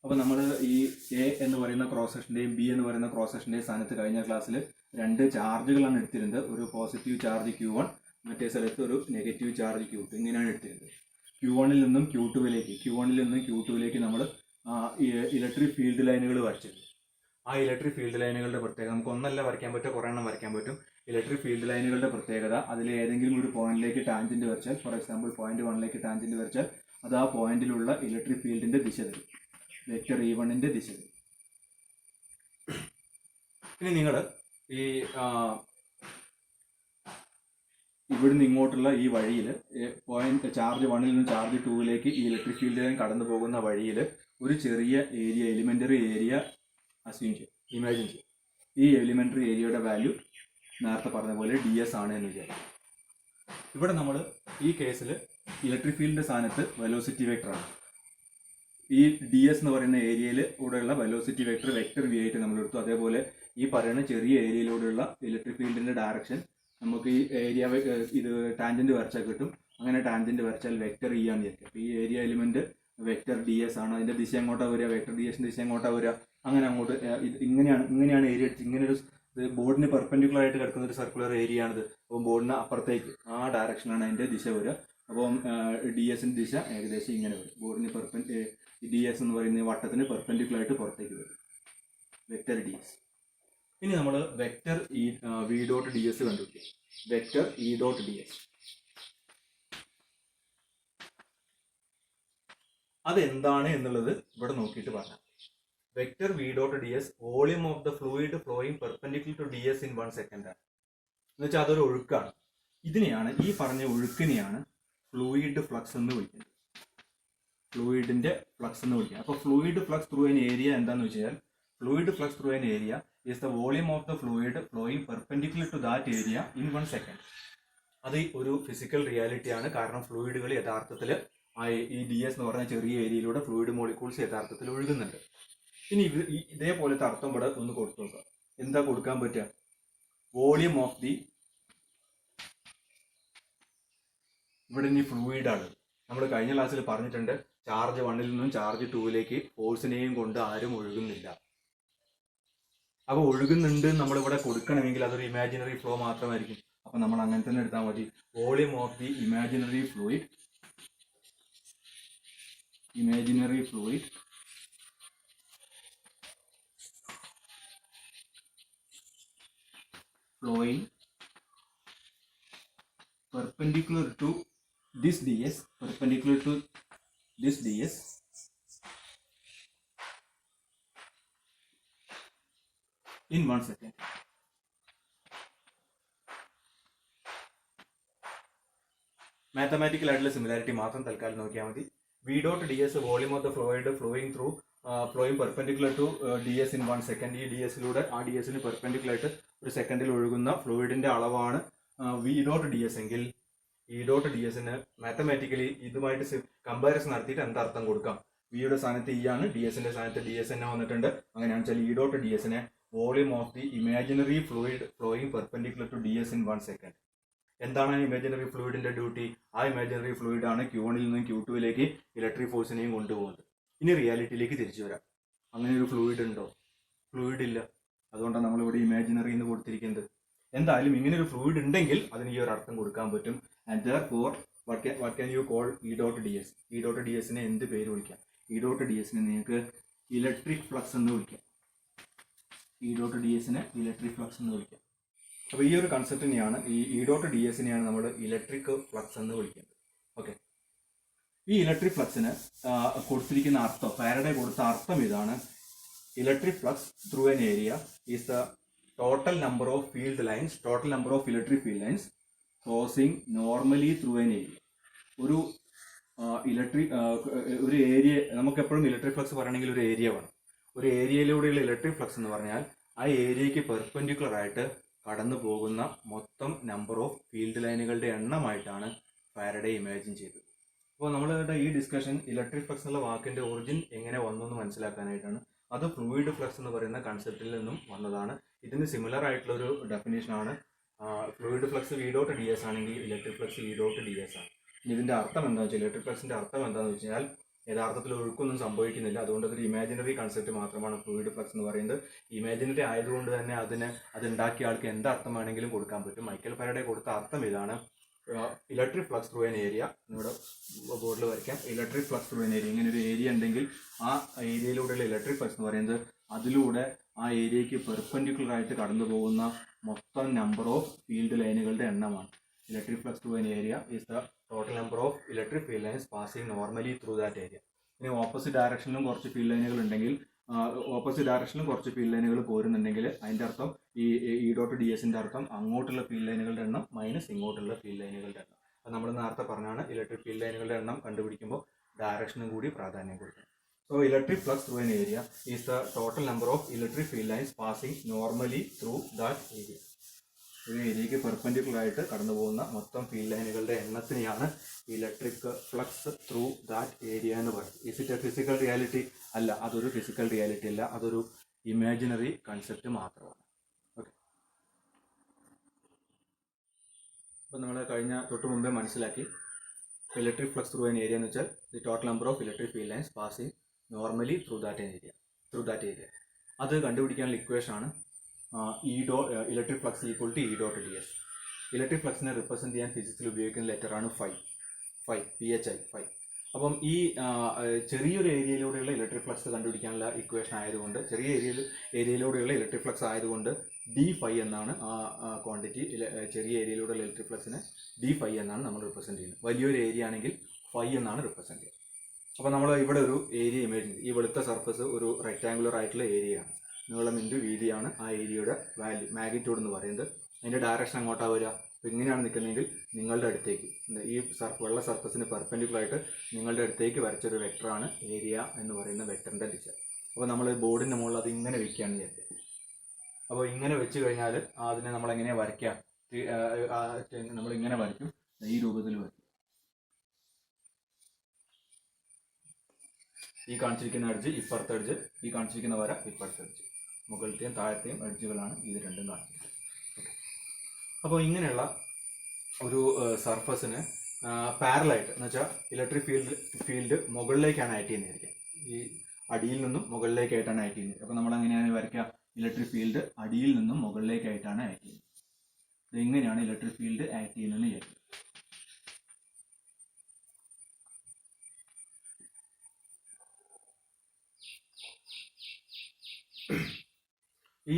അപ്പോൾ നമ്മൾ ഈ എ എന്ന് പറയുന്ന ക്രോസ് സെക്ഷന്റെയും ബി എന്ന് പറയുന്ന ക്രോസ് സെക്ഷന്റെയും സ്ഥാനത്ത് കഴിഞ്ഞ ക്ലാസ്സിൽ രണ്ട് ചാർജുകളാണ് എടുത്തിരുന്നത്. ഒരു പോസിറ്റീവ് ചാർജ് Q1, മറ്റേ സ്ഥലത്ത് ഒരു നെഗറ്റീവ് ചാർജ് Q2. ഇങ്ങനെയാണ് എടുത്തിരുന്നത്. Q1 നിന്നും Q2ലേക്ക് നമ്മൾ ഇലക്ട്രിക് ഫീൽഡ് ലൈനുകൾ വരച്ചിരുന്നു. ആ ഇലക്ട്രിക് ഫീൽഡ് ലൈനുകളുടെ പ്രത്യേകത, നമുക്ക് ഒന്നല്ല വരയ്ക്കാൻ പറ്റും, കുറേ എണ്ണം വരയ്ക്കാൻ പറ്റും. ഇലക്ട്രിക് ഫീൽഡ് ലൈനുകളുടെ പ്രത്യേകത, അതിൽ ഏതെങ്കിലും ഒരു പോയിന്റിലേക്ക് ടാൻജന്റ് വരച്ചാൽ, ഫോർ എക്സാമ്പിൾ പോയിന്റ് 1ലേക്ക് ടാൻജന്റ് വരച്ചാൽ അത് ആ പോയിന്റിലുള്ള ഇലക്ട്രിക് ഫീൽഡിന്റെ ദിശ തരും, വെക്ടർ E1ന്റെ ദിശ തരും. ഇനി നിങ്ങൾ ഈ ഇവിടുന്ന് ഇങ്ങോട്ടുള്ള ഈ വഴിയിൽ പോയിന്റ് ചാർജ് 1ൽ നിന്ന് ചാർജ് 2ലേക്ക് ഈ ഇലക്ട്രിക് ഫീൽഡ് ലൈൻ കടന്നു പോകുന്ന വഴിയിൽ ഒരു ചെറിയ ഏരിയ, എലിമെന്ററി ഏരിയ അസ്യൂം ചെയ്യും, ഇമാജിൻ ചെയ്യും. ഈ എലിമെന്ററി ഏരിയയുടെ വാല്യൂ നേരത്തെ പറഞ്ഞ പോലെ ഡി എസ് ആണ് എന്ന് വിചാരിക്കും. ഇവിടെ നമ്മൾ ഈ കേസിൽ ഇലക്ട്രിക് ഫീൽഡിന്റെ സ്ഥാനത്ത് വെലോസിറ്റി വെക്ടറാണ്. ഈ ഡി എസ് എന്ന് പറയുന്ന ഏരിയയിൽ കൂടെയുള്ള വെലോസിറ്റി വെക്ടർ വെക്ടർ വി ആയിട്ട് നമ്മൾ എടുത്തു. അതേപോലെ ഈ പറയുന്ന ചെറിയ ഏരിയയിലൂടെയുള്ള ഇലക്ട്രിക് ഫീൽഡിന്റെ ഡയറക്ഷൻ നമുക്ക് ഈ ഏരിയ ഇത് ടാൻജന്റ് വരച്ചാൽ കിട്ടും. അങ്ങനെ ടാൻജന്റ് വരച്ചാൽ വെക്ടർ ഇ ആണ് വിചാരിക്കുക. അപ്പോൾ ഈ area element vector D S ആണ്. അതിന്റെ ദിശ എങ്ങോട്ടാ വരിക, വെക്ടർ ഡി എസിന്റെ ദിശ എങ്ങോട്ടാ വരിക, അങ്ങനെ അങ്ങോട്ട് ഇങ്ങനെയാണ് ഏരിയ എടുത്ത് ഇങ്ങനെ ഒരു ബോർഡിന് പെർപെൻഡിക്കുലർ ആയിട്ട് കിടക്കുന്ന ഒരു സർക്കുലർ ഏരിയ ആണിത്. അപ്പോൾ ബോർഡിന് അപ്പുറത്തേക്ക് ആ ഡയറക്ഷനാണ് അതിന്റെ ദിശ വരിക. അപ്പം ഡി എസിന്റെ ദിശ ഏകദേശം ഇങ്ങനെ വരും. ബോർഡിന് ഡി എസ് എന്ന് പറയുന്ന വട്ടത്തിന് പെർപെൻഡിക്കുലർ ആയിട്ട് പുറത്തേക്ക് വരും, വെക്ടർ ഡി എസ്. ഇനി നമ്മൾ vector V dot D S കണ്ടുപിടിക്കും. Vector E dot D S അതെന്താണ് എന്നുള്ളത് ഇവിടെ നോക്കിയിട്ട് പറയാം. Vector V dot D S volume of the fluid flowing perpendicular to D S in 1 second ആണ്. എന്ന് വെച്ചാൽ അതൊരു ഒഴുക്കാണ്. ഇതിനെയാണ്, ഈ പറഞ്ഞ ഒഴുക്കിനെയാണ് ഫ്ലൂയിഡ് ഫ്ലക്സ് എന്ന് വിളിക്കുന്നത്. ഫ്ലൂയിഡിന്റെ ഫ്ലക്സ് എന്ന് വിളിക്കുക. അപ്പോൾ fluid flux through an area എന്താണെന്ന് വെച്ച് കഴിഞ്ഞാൽ, fluid flux through an area is the volume of the fluid flowing perpendicular to that area in 1 second. അത് ഒരു ഫിസിക്കൽ റിയാലിറ്റിയാണ്. കാരണം ഫ്ലൂയിഡുകൾ യഥാർത്ഥത്തിൽ ഈ ഡി എസ് എന്ന് പറഞ്ഞ ചെറിയ ഏരിയയിലൂടെ ഫ്ലൂയിഡ് മോളിക്യൂൾസ് യഥാർത്ഥത്തിൽ ഒഴുകുന്നുണ്ട്. ഇനി ഇതേപോലത്തെ അർത്ഥം ഇവിടെ ഒന്ന് കൊടുത്തു നോക്കാം. എന്താ കൊടുക്കാൻ പറ്റുക? വോളിയം ഓഫ് ദി, ഇവിടെ ഇനി ഫ്ലൂയിഡ് ആണ്. നമ്മൾ കഴിഞ്ഞ ക്ലാസ്സിൽ പറഞ്ഞിട്ടുണ്ട്, ചാർജ് 1ൽ നിന്നും ചാർജ് 2ലേക്ക് ഫോഴ്സിനെയും കൊണ്ട് ആരും ഒഴുകുന്നില്ല. അപ്പോൾ ഒഴുകുന്നുണ്ട് നമ്മളിവിടെ കൊടുക്കണമെങ്കിൽ അതൊരു ഇമാജിനറി ഫ്ലോ മാത്രമായിരിക്കും. അപ്പം നമ്മൾ അങ്ങനെ തന്നെ എടുത്താൽ മതി. Volume of the imaginary fluid flowing perpendicular to this ds in 1 second. Mathematical ആയിട്ടുള്ള സിമിലാരിറ്റി മാത്രം തൽക്കാലം നോക്കിയാൽ മതി. V dot D S volume of the fluid flowing perpendicular to D S in 1 second. ഈ ഡി എസിലൂടെ ആ ഡി എസിന് perpendicular ആയിട്ട് ഒരു സെക്കൻഡിൽ ഒഴുകുന്ന ഫ്ലൂയിഡിന്റെ അളവാണ് വി ഡോട്ട് ഡി എസ് എങ്കിൽ, ഇ ഡോട്ട് ഡി എസിന് മാത്തമാറ്റിക്കലി ഇതുമായിട്ട് കമ്പാരിസൺ നടത്തിയിട്ട് എന്താർത്ഥം കൊടുക്കാം? വിയുടെ സ്ഥാനത്ത് ഇ ആണ്, ഡി എസിന്റെ സ്ഥാനത്ത് ഡി എസ് തന്നെ വന്നിട്ടുണ്ട്. അങ്ങനെയാണെന്ന് വെച്ചാൽ ഇ ഡോട്ട് ഡി എസിനെ volume of the imaginary fluid flowing perpendicular to D S in 1 second. എന്താണ് ഇമാജിനറി ഫ്ലൂയിഡിന്റെ ഡ്യൂട്ടി? ആ ഇമാജിനറി ഫ്ലൂയിഡ് ആണ് Q1ൽ നിന്നും Q2ലേക്ക് ഇലക്ട്രിക് ഫോഴ്സിനെയും കൊണ്ടുപോകുന്നത്. ഇനി റിയാലിറ്റിയിലേക്ക് തിരിച്ചു വരാം. അങ്ങനെ ഒരു ഫ്ലൂയിഡ് ഉണ്ടോ? ഫ്ലൂയിഡ് ഇല്ല. അതുകൊണ്ടാണ് നമ്മളിവിടെ ഇമാജിനറി എന്ന് കൊടുത്തിരിക്കുന്നത്. എന്തായാലും ഇങ്ങനെ ഒരു ഫ്ലൂയിഡ് ഉണ്ടെങ്കിൽ അതിന് ഈ ഒരു അർത്ഥം കൊടുക്കാൻ പറ്റും. And therefore what can you call E dot ds? E dot ds നെ എന്ത് പേര് വിളിക്കാം? E dot ds നെ നിങ്ങൾക്ക് ഇലക്ട്രിക് ഫ്ലക്സ് എന്ന് വിളിക്കാം. E dot ds നെ ഇലക്ട്രിക് ഫ്ലക്സ് എന്ന് വിളിക്കാം. അപ്പോൾ ഈ ഒരു കൺസെപ്റ്റിനെയാണ്, ഈ ഇ ഡോട്ട് ഡി എസിനെയാണ് നമ്മൾ ഇലക്ട്രിക് ഫ്ലക്സ് എന്ന് വിളിക്കുന്നത്. ഓക്കെ, ഈ ഇലക്ട്രിക് ഫ്ലക്സിന് കൊടുത്തിരിക്കുന്ന അർത്ഥം, ഫാരഡെ കൊടുത്ത അർത്ഥം ഇതാണ്: electric flux through an area is the total number of electric field lines crossing normally through an area. ഒരു ഏരിയ, നമുക്കെപ്പോഴും ഇലക്ട്രിക് ഫ്ലക്സ് പറയണമെങ്കിൽ ഒരു ഏരിയ വേണം. ഒരു ഏരിയയിലൂടെയുള്ള ഇലക്ട്രിക് ഫ്ലക്സ് എന്ന് പറഞ്ഞാൽ ആ ഏരിയയ്ക്ക് പെർപെൻഡിക്കുലർ ആയിട്ട് കടന്നു പോകുന്ന മൊത്തം നമ്പർ ഓഫ് ഫീൽഡ് ലൈനുകളുടെ എണ്ണമായിട്ടാണ് ഫാരഡെ ഇമാജിൻ ചെയ്തത്. അപ്പോൾ നമ്മളുടെ ഈ ഡിസ്കഷൻ ഇലക്ട്രിക് ഫ്ലക്സ് എന്നുള്ള വാക്കിന്റെ ഒറിജിൻ എങ്ങനെ വന്നു എന്ന് മനസ്സിലാക്കാനായിട്ടാണ്. അത് ഫ്ലൂയിഡ് ഫ്ലക്സ് എന്ന് പറയുന്ന കൺസെപ്റ്റിൽ നിന്നും വന്നതാണ്. ഇതിന് സിമിലർ ആയിട്ടുള്ള ഒരു ഡെഫിനേഷനാണ്. Fluid flux V dot D S ആണെങ്കിൽ electric flux E dot D S ആണ്. ഇതിന്റെ അർത്ഥം എന്താണെന്ന് വെച്ചാൽ, ഇലക്ട്രിക് ഫ്ലക്സിന്റെ അർത്ഥം എന്താണെന്ന് വെച്ചാൽ യഥാർത്ഥത്തിൽ ഒഴുക്കൊന്നും സംഭവിക്കുന്നില്ല. അതുകൊണ്ട് അതൊരു ഇമാജിനറി കൺസെപ്റ്റ് മാത്രമാണ് ഫ്ലൂയിഡ് ഫ്ലക്സ് എന്ന് പറയുന്നത്. ഇമാജിനറി ആയതുകൊണ്ട് തന്നെ അതുണ്ടാക്കിയ ആൾക്ക് എന്ത് അർത്ഥം വേണമെങ്കിലും കൊടുക്കാൻ പറ്റും. മൈക്കൽ ഫാരഡെ കൊടുത്ത അർത്ഥം ഇതാണ്: electric flux through an area. ഇവിടെ ബോർഡിൽ വരയ്ക്കാം. Electric flux through an area. ഇങ്ങനെ ഒരു ഏരിയ ഉണ്ടെങ്കിൽ ആ ഏരിയയിലൂടെയുള്ള ഇലക്ട്രിക് ഫ്ലക്സ് എന്ന് പറയുന്നത് അതിലൂടെ ആ ഏരിയയ്ക്ക് പെർപെൻഡിക്കുലർ ആയിട്ട് കടന്നു പോകുന്ന മൊത്തം നമ്പർ ഓഫ് ഫീൽഡ് ലൈനുകളുടെ എണ്ണമാണ്. Electric flux through an area is the total number of electric field lines passing normally through that area. ഇനി ഓപ്പോസിറ്റ് ഡയറക്ഷനിലും കുറച്ച് ഫീൽഡ് ലൈനുകൾ ഉണ്ടെങ്കിൽ, ഓപ്പോസിറ്റ് ഡയറക്ഷനിലും കുറച്ച് ഫീൽഡ് ലൈനുകൾ പോരുന്നുണ്ടെങ്കിൽ അതിൻ്റെ അർത്ഥം ഈ ഡോട്ട് ഡി എസിൻ്റെ അർത്ഥം അങ്ങോട്ടുള്ള ഫീൽഡ് ലൈനുകളുടെ എണ്ണം മൈനസ് ഇങ്ങോട്ടുള്ള ഫീൽഡ് ലൈനുകളുടെ എണ്ണം. അത് നമ്മൾ നേരത്തെ പറഞ്ഞാണ്. ഇലക്ട്രിക് ഫീൽഡ് ലൈനുകളുടെ എണ്ണം കണ്ടുപിടിക്കുമ്പോൾ ഡയറക്ഷനും കൂടി പ്രാധാന്യം കൊടുക്കണം. So electric flux through an area is the total number of electric field lines passing normally through that area. ഒരു ഏരിയയ്ക്ക് പെർപെൻഡിക്കുലർ ആയിട്ട് കടന്നു പോകുന്ന മൊത്തം ഫീൽഡ് ലൈനുകളുടെ എണ്ണത്തിനെയാണ് electric flux through that area എന്ന് പറയുന്നത്. Is it a physical reality? അല്ല, അതൊരു ഫിസിക്കൽ റിയാലിറ്റി അല്ല, അതൊരു ഇമാജിനറി കൺസെപ്റ്റ് മാത്രമാണ്. ഓക്കെ, അപ്പോൾ നമ്മൾ തൊട്ട് മുമ്പേ മനസ്സിലാക്കി electric flux through an area എന്ന് വെച്ചാൽ the total number of electric field lines passing normally through that area. അത് കണ്ടുപിടിക്കാനുള്ള ഇക്വേഷൻ ആണ് electric flux equal to E dot D S. Electric ഫ്ലക്സിനെ റിപ്രസെൻറ്റ് ചെയ്യാൻ ഫിസിക്സിൽ ഉപയോഗിക്കുന്ന ലെറ്ററാണ് ഫൈ, PHI. അപ്പം ഈ ചെറിയൊരു ഏരിയയിലൂടെയുള്ള ഇലക്ട്രിക് ഫ്ലക്സ് കണ്ടുപിടിക്കാനുള്ള ഇക്വേഷൻ ആയതുകൊണ്ട്, ചെറിയ ഏരിയയിലൂടെയുള്ള ഇലക്ട്രിക് ഫ്ലക്സ് ആയതുകൊണ്ട് d∅ എന്നാണ് ആ ക്വാണ്ടിറ്റി. ചെറിയ ഏരിയയിലൂടെയുള്ള ഇലക്ട്രിക് ഫ്ലക്സിനെ d∅ എന്നാണ് നമ്മൾ റിപ്രസെൻറ്റ് ചെയ്യുന്നത്. വലിയൊരു ഏരിയ ആണെങ്കിൽ φ എന്നാണ് റിപ്രസെൻറ്റ് ചെയ്യുന്നത്. അപ്പോൾ നമ്മൾ ഇവിടെ ഒരു ഏരിയ ഇമേജ് ചെയ്ത്, ഈ വെളുത്ത സർഫസ് ഒരു റെക്റ്റാങ്കുലർ ആയിട്ടുള്ള ഏരിയയാണ്. നീളം ഇൻറ്റു വീതിയാണ് ആ ഏരിയയുടെ വാല്യൂ, മാഗ്നിറ്റ്യൂഡ് എന്ന് പറയുന്നത്. അതിൻ്റെ ഡയറക്ഷൻ അങ്ങോട്ടാണ് വരിക. അപ്പോൾ ഇങ്ങനെയാണ് നിൽക്കുന്നതെങ്കിൽ നിങ്ങളുടെ അടുത്തേക്ക്, ഈ വെള്ള സർഫസിന് പെർപെൻഡിക്കുലർ ആയിട്ട് നിങ്ങളുടെ അടുത്തേക്ക് വരച്ചൊരു വെക്ടറാണ് ഏരിയ എന്ന് പറയുന്ന വെക്ടറിൻ്റെ ദിശ. അപ്പോൾ നമ്മൾ ബോർഡിൻ്റെ മുകളിൽ അത് ഇങ്ങനെ വെക്കുകയാണെന്ന് വിചാരിക്കുക. അപ്പോൾ ഇങ്ങനെ വെച്ച് കഴിഞ്ഞാൽ അതിനെ നമ്മൾ എങ്ങനെയാണ് വരയ്ക്കുക? നമ്മളിങ്ങനെ വരയ്ക്കും, ഈ രൂപത്തിൽ വരയ്ക്കും. ഈ കാണിച്ചിരിക്കുന്ന എഡ്ജ് ഇപ്പുറത്തെ എഡ്ജ്, ഈ കാണിച്ചിരിക്കുന്ന വര ഇപ്പുറത്തെ എഡ്ജ്. മുകളിലത്തെയും താഴത്തെയും എഡ്ജുകളാണ് ഇത് രണ്ടും കാണിച്ചിരിക്കുന്നത്. അപ്പോൾ ഇങ്ങനെയുള്ള ഒരു സർഫസിന് പാരലായിട്ട് എന്ന് വെച്ചാൽ ഇലക്ട്രിക് ഫീൽഡ് മുകളിലേക്കാണ് ആക്ട് ചെയ്യുന്നത്. ഈ അടിയിൽ നിന്നും മുകളിലേക്കായിട്ടാണ് ആക്ട് ചെയ്യുന്നത്. അപ്പോൾ നമ്മൾ എങ്ങനെയാണ് വരയ്ക്കുക? ഇലക്ട്രിക് ഫീൽഡ് അടിയിൽ നിന്നും മുകളിലേക്കായിട്ടാണ് ആക്ട് ചെയ്യുന്നത്. ഇതെങ്ങനെയാണ് ഇലക്ട്രിക് ഫീൽഡ് ആക്ട് ചെയ്യുന്നതെന്ന് വിചാരിക്കുക. ഈ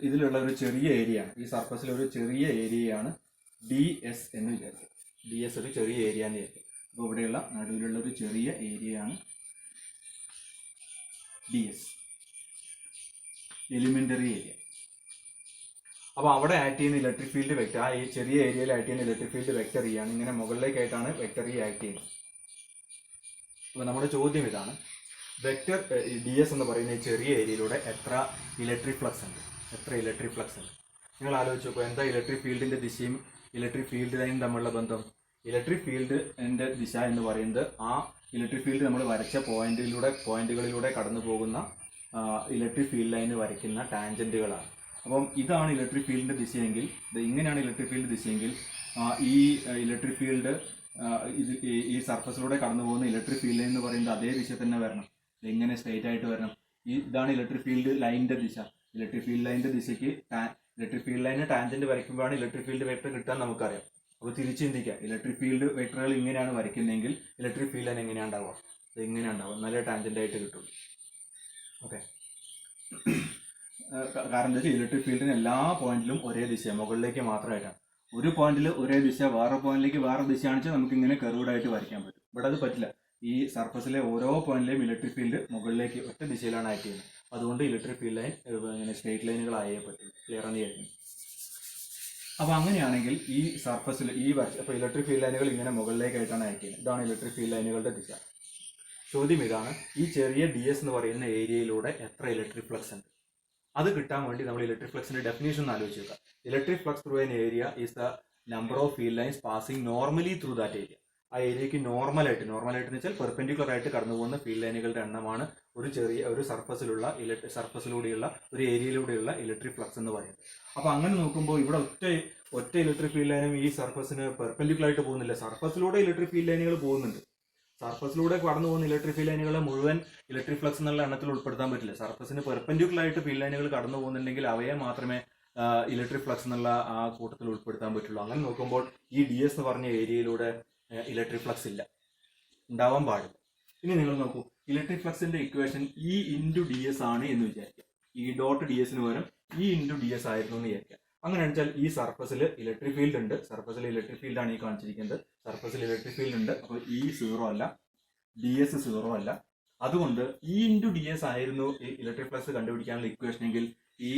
ഇതിലുള്ള ഒരു ചെറിയ ഏരിയയാണ്, ഈ സർഫസിലെ ഒരു ചെറിയ ഏരിയയാണ് DS എന്ന് വിചാരിക്കുക. DS ഒരു ചെറിയ ഏരിയ എന്ന് വിചാരിക്കുക. അപ്പോൾ ഇവിടെയുള്ള നടുവിലുള്ള ഒരു ചെറിയ ഏരിയയാണ് DS, എലിമെൻ്ററി ഏരിയ. അപ്പോൾ അവിടെ ആക്ട് ചെയ്യുന്ന ഇലക്ട്രിക് ഫീൽഡ് വെക്ടർ, ആ ചെറിയ ഏരിയയിൽ ആക്ട് ചെയ്യുന്ന ഇലക്ട്രിക് ഫീൽഡ് വെക്ടർ E ആണ്. ഇങ്ങനെ മുകളിലേക്കായിട്ടാണ് വെക്ടർ E ആക്ട് ചെയ്യുന്നത്. അപ്പോൾ നമ്മുടെ ചോദ്യം ഇതാണ്, വെക്ടർ DS എന്ന് പറയുന്ന ഈ ചെറിയ ഏരിയയിലൂടെ എത്ര ഇലക്ട്രിക് ഫ്ലക്സ് ഉണ്ട്? നിങ്ങൾ ആലോചിച്ച് നോക്കുക, എന്താ ഇലക്ട്രിക് ഫീൽഡിൻ്റെ ദിശയും ഇലക്ട്രിക് ഫീൽഡ് ലൈനും തമ്മിലുള്ള ബന്ധം? ഇലക്ട്രിക് ഫീൽഡിൻ്റെ ദിശ എന്ന് പറയുന്നത് ആ ഇലക്ട്രിക് ഫീൽഡ് നമ്മൾ വരച്ച പോയിന്റുകളിലൂടെ കടന്നു പോകുന്ന ഇലക്ട്രിക് ഫീൽഡ് ലൈന് വരയ്ക്കുന്ന ടാൻജൻറ്റുകളാണ്. അപ്പം ഇതാണ് ഇലക്ട്രിക് ഫീൽഡിൻ്റെ ദിശയെങ്കിൽ, ഇങ്ങനെയാണ് ഇലക്ട്രിക് ഫീൽഡ് ദിശയെങ്കിൽ ഈ ഇലക്ട്രിക് ഫീൽഡ് ഈ സർഫസിലൂടെ കടന്നു പോകുന്ന ഇലക്ട്രിക് ഫീൽഡ് ലൈൻ എന്ന് പറയുന്നത് അതേ ദിശ തന്നെ വരണം. എങ്ങനെ സ്ട്രെയിറ്റ് ആയിട്ട് വരണം? ഇതാണ് ഇലക്ട്രിക് ഫീൽഡ് ലൈനിൻ്റെ ദിശ. ഇലക്ട്രിക് ഫീൽഡ് ലൈനിൻ്റെ ദിശയ്ക്ക് ഇലക്ട്രിക് ഫീൽഡ് ലൈന് ടാൻജന്റ് വരയ്ക്കുമ്പോഴാണ് ഇലക്ട്രിക് ഫീൽഡ് വെക്ടർ കിട്ടാൻ നമുക്കറിയാം. അപ്പോൾ തിരിച്ച് ചിന്തിക്കുക, ഇലക്ട്രിക് ഫീൽഡ് വെക്ടറുകൾ ഇങ്ങനെയാണ് വരയ്ക്കുന്നതെങ്കിൽ ഇലക്ട്രിക് ഫീൽഡ് ലൈൻ എങ്ങനെയാണ് ഉണ്ടാവുക? ഇങ്ങനെ ഉണ്ടാവുക, നല്ല ടാൻജന്റ് ആയിട്ട് കിട്ടുള്ളൂ. ഓക്കെ, കാരണം എന്താ വെച്ചാൽ ഇലക്ട്രിക് ഫീൽഡിന് എല്ലാ പോയിന്റിലും ഒരേ ദിശയാണ്, മുകളിലേക്ക് മാത്രമായിട്ടാണ്. ഒരു പോയിന്റിൽ ഒരേ ദിശ, വേറെ പോയിന്റിലേക്ക് വേറെ ദിശയാണെന്ന് വെച്ചാൽ നമുക്ക് ഇങ്ങനെ കർവ്ഡായിട്ട് വരയ്ക്കാൻ പറ്റും. ഇവിടെ അത് പറ്റില്ല. ഈ സർഫസിലെ ഓരോ പോയിന്റിലെയും ഇലക്ട്രിക് ഫീൽഡ് മുകളിലേക്ക് ഒറ്റ ദിശയിലാണ് ആക്ട് ചെയ്യുന്നത്. അതുകൊണ്ട് ഇലക്ട്രിക് ഫീൽഡ് ലൈൻ ഇങ്ങനെ സ്ട്രേറ്റ് ലൈനുകളായേ പറ്റും. ക്ലിയർ എന്ന് വിചാരിക്കുന്നു. അപ്പോൾ അങ്ങനെയാണെങ്കിൽ ഈ സർഫസിൽ അപ്പോൾ ഇലക്ട്രിക് ഫീൽഡ് ലൈനുകൾ ഇങ്ങനെ മുകളിലേക്കായിട്ടാണ് ആക്ട് ചെയ്യുന്നത്. ഇതാണ് ഇലക്ട്രിക് ഫീൽഡ് ലൈനുകളുടെ ദിശ. ചോദ്യം ഇതാണ്, ഈ ചെറിയ DS എന്ന് പറയുന്ന ഏരിയയിലൂടെ എത്ര ഇലക്ട്രിക് ഫ്ലക്സ് ഉണ്ട്? അത് കിട്ടാൻ വേണ്ടി നമ്മൾ ഇലക്ട്രിക് ഫ്ലക്സിന്റെ ഡെഫിനേഷൻ ഒന്ന് ആലോചിച്ച് നോക്കുക. Electric flux through an area is the number of field lines passing normally through that area. ആ ഏരിയയ്ക്ക് നോർമലായിട്ട് എന്ന് വെച്ചാൽ പെർപെൻഡിക്കുലർ ആയിട്ട് കടന്നു പോകുന്ന ഫീൽഡ് ലൈനുകളുടെ എണ്ണമാണ് ഒരു സർഫസിലൂടെയുള്ള ഒരു ഏരിയയിലൂടെയുള്ള ഇലക്ട്രിക് ഫ്ലക്സ് എന്ന് പറയുന്നത്. അപ്പോൾ അങ്ങനെ നോക്കുമ്പോൾ ഇവിടെ ഒറ്റ ഇലക്ട്രിക് ഫീൽഡ് ലൈനും ഈ സർഫസിന് പെർപെൻഡിക്കുലർ ആയിട്ട് പോകുന്നില്ല. സർഫസിലൂടെ ഇലക്ട്രിക് ഫീൽഡ് ലൈനുകൾ പോകുന്നുണ്ട്. സർഫസിലൂടെ കടന്നു പോകുന്ന ഇലക്ട്രിക് ഫീൽഡ് ലൈനുകളെ മുഴുവൻ ഇലക്ട്രിക് ഫ്ലക്സ് എന്നുള്ള എണ്ണത്തിൽ ഉൾപ്പെടുത്താൻ പറ്റില്ല. സർഫസിന് പെർപെൻഡിക്കുലർ ആയിട്ട് ഫീൽഡ് ലൈനുകൾ കടന്നു പോകുന്നുണ്ടെങ്കിൽ അവയെ മാത്രമേ ഇലക്ട്രിക് ഫ്ലക്സ് എന്നുള്ള ആ കൂട്ടത്തിൽ ഉൾപ്പെടുത്താൻ പറ്റുള്ളൂ. അങ്ങനെ നോക്കുമ്പോൾ ഈ DS എന്ന് പറഞ്ഞ ഏരിയയിലൂടെ ഇലക്ട്രിക് ഫ്ലക്സ് ഇല്ല, ഉണ്ടാവാൻ പാടില്ല. ഇനി നിങ്ങൾ നോക്കൂ, ഇലക്ട്രിക് ഫ്ലക്സിന്റെ ഇക്വേഷൻ E ഇൻറ്റു DS ആണ് എന്ന് വിചാരിക്കുക. E ഡോട്ട് DS പകരം E ഇൻറ്റു DS ആയിരുന്നു എന്ന് വിചാരിക്കുക. അങ്ങനെ വെച്ചാൽ ഈ സർഫസിൽ ഇലക്ട്രിക് ഫീൽഡ് ഉണ്ട്. സർഫസിൽ ഇലക്ട്രിക് ഫീൽഡാണ് ഈ കാണിച്ചിരിക്കുന്നത്. സർഫസിൽ ഇലക്ട്രിക് ഫീൽഡ് ഉണ്ട്. അപ്പോൾ E 0 അല്ല, DS 0 അല്ല. അതുകൊണ്ട് E ഇൻറ്റു DS ആയിരുന്നു ഇലക്ട്രിക് ഫ്ലക്സ് കണ്ടുപിടിക്കാനുള്ള ഇക്വേഷൻ എങ്കിൽ ഈ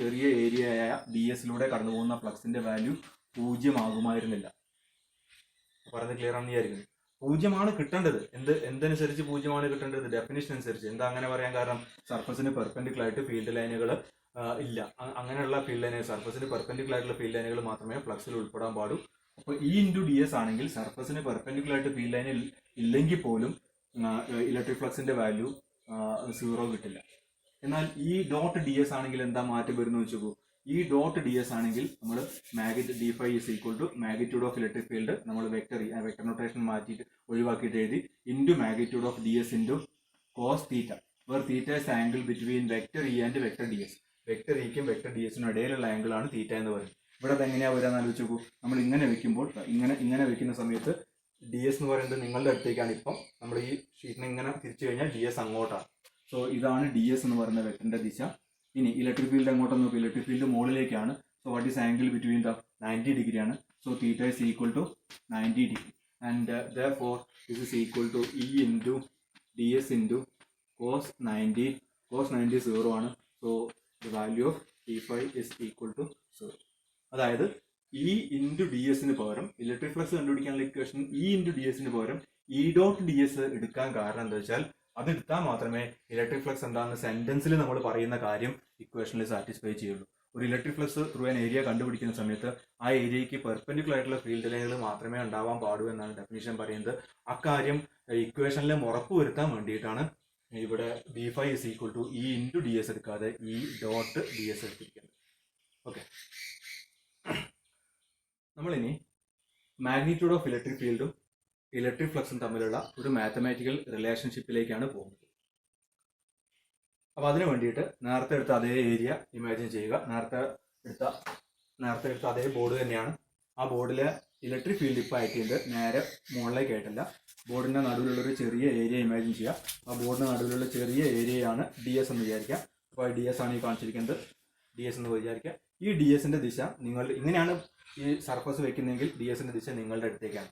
ചെറിയ ഏരിയയായ DS-ലൂടെ കടന്നു പോകുന്ന ഫ്ലക്സിന്റെ വാല്യൂ 0 ആകുമായിരുന്നില്ല. പറഞ്ഞത് ക്ലിയർ ആണെന്ന് വിചാരിക്കുന്നു. 0 കിട്ടേണ്ടത്. എന്തനുസരിച്ച് 0 കിട്ടേണ്ടത്? ഡെഫിനേഷൻ അനുസരിച്ച്. എന്താ അങ്ങനെ പറയാൻ കാരണം? സർഫസിന് പെർപെൻഡിക്കുലർ ആയിട്ട് ഫീൽഡ് ലൈനുകൾ ഇല്ല. അങ്ങനെയുള്ള ഫീൽഡ് ലൈനുകൾ, സർഫസിന് പെർപെൻഡിക്കുലർ ആയിട്ടുള്ള ഫീൽഡ് ലൈനുകൾ മാത്രമേ ഫ്ലക്സിൽ ഉൾപ്പെടാൻ പാടൂ. അപ്പോൾ E ഇൻറ്റു DS ആണെങ്കിൽ സർഫസിന് പെർപെൻഡിക്കുലർ ആയിട്ട് ഫീൽഡ് ലൈൻ ഇല്ലെങ്കിൽ പോലും ഇലക്ട്രിക് ഫ്ലക്സിന്റെ വാല്യൂ 0 കിട്ടില്ല. എന്നാൽ E ഡോട്ട് DS ആണെങ്കിൽ എന്താ മാറ്റം വരുന്നു വെച്ചു. ഈ ഡോട്ട് ഡി എസ് ആണെങ്കിൽ നമ്മൾ D phi is equal to magnitude of electric field നമ്മൾ വെക്ടർ നൊട്ടേഷൻ മാറ്റിയിട്ട് ഒഴിവാക്കിയിട്ട് എഴുതി into magnitude of D S into cos theta where theta is angle between vector E and vector D S. Vector ഇക്കും vector D എസിനും ഇടയിലുള്ള ആംഗിളാണ് തീറ്റ എന്ന് പറയുന്നത്. ഇവിടെ അത് എങ്ങനെയാണ് വരാന്ന് ആലോചിച്ച് നോക്കൂ. നമ്മൾ ഇങ്ങനെ വെക്കുമ്പോൾ ഇങ്ങനെ വെക്കുന്ന സമയത്ത് ഡി എസ് എന്ന് പറയുന്നത് നിങ്ങളുടെ അടുത്തേക്കാണ്. ഇപ്പം നമ്മൾ ഈ ഷീറ്റിനെ ഇങ്ങനെ തിരിച്ചു കഴിഞ്ഞാൽ ഡി എസ് അങ്ങോട്ടാണ്. സോ ഇതാണ് ഡി എസ് എന്ന് പറയുന്ന വെക്ടറിന്റെ ദിശ. ഇനി ഇലക്ട്രിക് ഫീൽഡ് അങ്ങോട്ടെന്ന് നോക്കുക. ഇലക്ട്രിക് ഫീൽഡ് മുകളിലേക്കാണ്. So what is angle between the 90 degree ആണ്. So theta is equal to 90 degree and therefore this is equal to E into ds into cos 90. cos 90 0 ആണ്. So the value of d5 is equal to 0. അതായത് E into D എസിന് പകരം electric flux കണ്ടുപിടിക്കാനുള്ള equation E into D എസിന് പകരം E dot D S എടുക്കാൻ കാരണം എന്താ വെച്ചാൽ അത് എടുത്താൽ മാത്രമേ ഇലക്ട്രിക് ഫ്ലക്സ് എന്താണെന്ന് സെന്റൻസിൽ നമ്മൾ പറയുന്ന കാര്യം ഇക്വേഷനിൽ സാറ്റിസ്ഫൈ ചെയ്യുള്ളൂ. ഒരു electric flux through an area കണ്ടുപിടിക്കുന്ന സമയത്ത് ആ ഏരിയയ്ക്ക് പെർപെൻഡിക്കുലർ ആയിട്ടുള്ള ഫീൽഡ് ലൈനുകൾ മാത്രമേ ഉണ്ടാവാൻ പാടൂ എന്നാണ് ഡെഫിനിഷൻ പറയുന്നത്. അക്കാര്യം ഇക്വേഷനിലെ ഉറപ്പ് വരുത്താൻ വേണ്ടിയിട്ടാണ് ഇവിടെ D phi is equal to E into D S എടുക്കാതെ ഇ ഡോട്ട് ഡി എസ് എടുത്തിരിക്കുന്നത്. ഓക്കെ, നമ്മളിനി മാഗ്നിറ്റ്യൂഡ് ഓഫ് ഇലക്ട്രിക് ഫീൽഡും ഇലക്ട്രിക് ഫ്ലക്സും തമ്മിലുള്ള ഒരു മാത്തമാറ്റിക്കൽ റിലേഷൻഷിപ്പിലേക്കാണ് പോകുന്നത്. അപ്പോൾ അതിന് വേണ്ടിയിട്ട് നേരത്തെ എടുത്ത അതേ ഏരിയ ഇമാജിൻ ചെയ്യുക. നേരത്തെ എടുത്ത അതേ ബോർഡ് തന്നെയാണ്. ആ ബോർഡിലെ ഇലക്ട്രിക് ഫീൽഡ് ഇപ്പോൾ അയക്കുന്നത് നേരെ മുകളിലേക്ക് ആയിട്ടല്ല. ബോർഡിൻ്റെ നടുവിലുള്ളൊരു ചെറിയ ഏരിയ ഇമാജിൻ ചെയ്യുക. ആ ബോർഡിൻ്റെ നടുവിലുള്ള ചെറിയ ഏരിയയാണ് ഡി എസ് എന്ന് വിചാരിക്കുക. അപ്പോൾ ഡി എസ് ആണ് ഈ കാണിച്ചിരിക്കുന്നത്. ഡി എസ് എന്ന് വിചാരിക്കുക. ഈ ഡി എസിൻ്റെ ദിശ നിങ്ങൾ ഇങ്ങനെയാണ് ഈ സർഫസ് വെക്കുന്നതെങ്കിൽ ഡി എസിൻ്റെ ദിശ നിങ്ങളുടെ അടുത്തേക്കാണ്.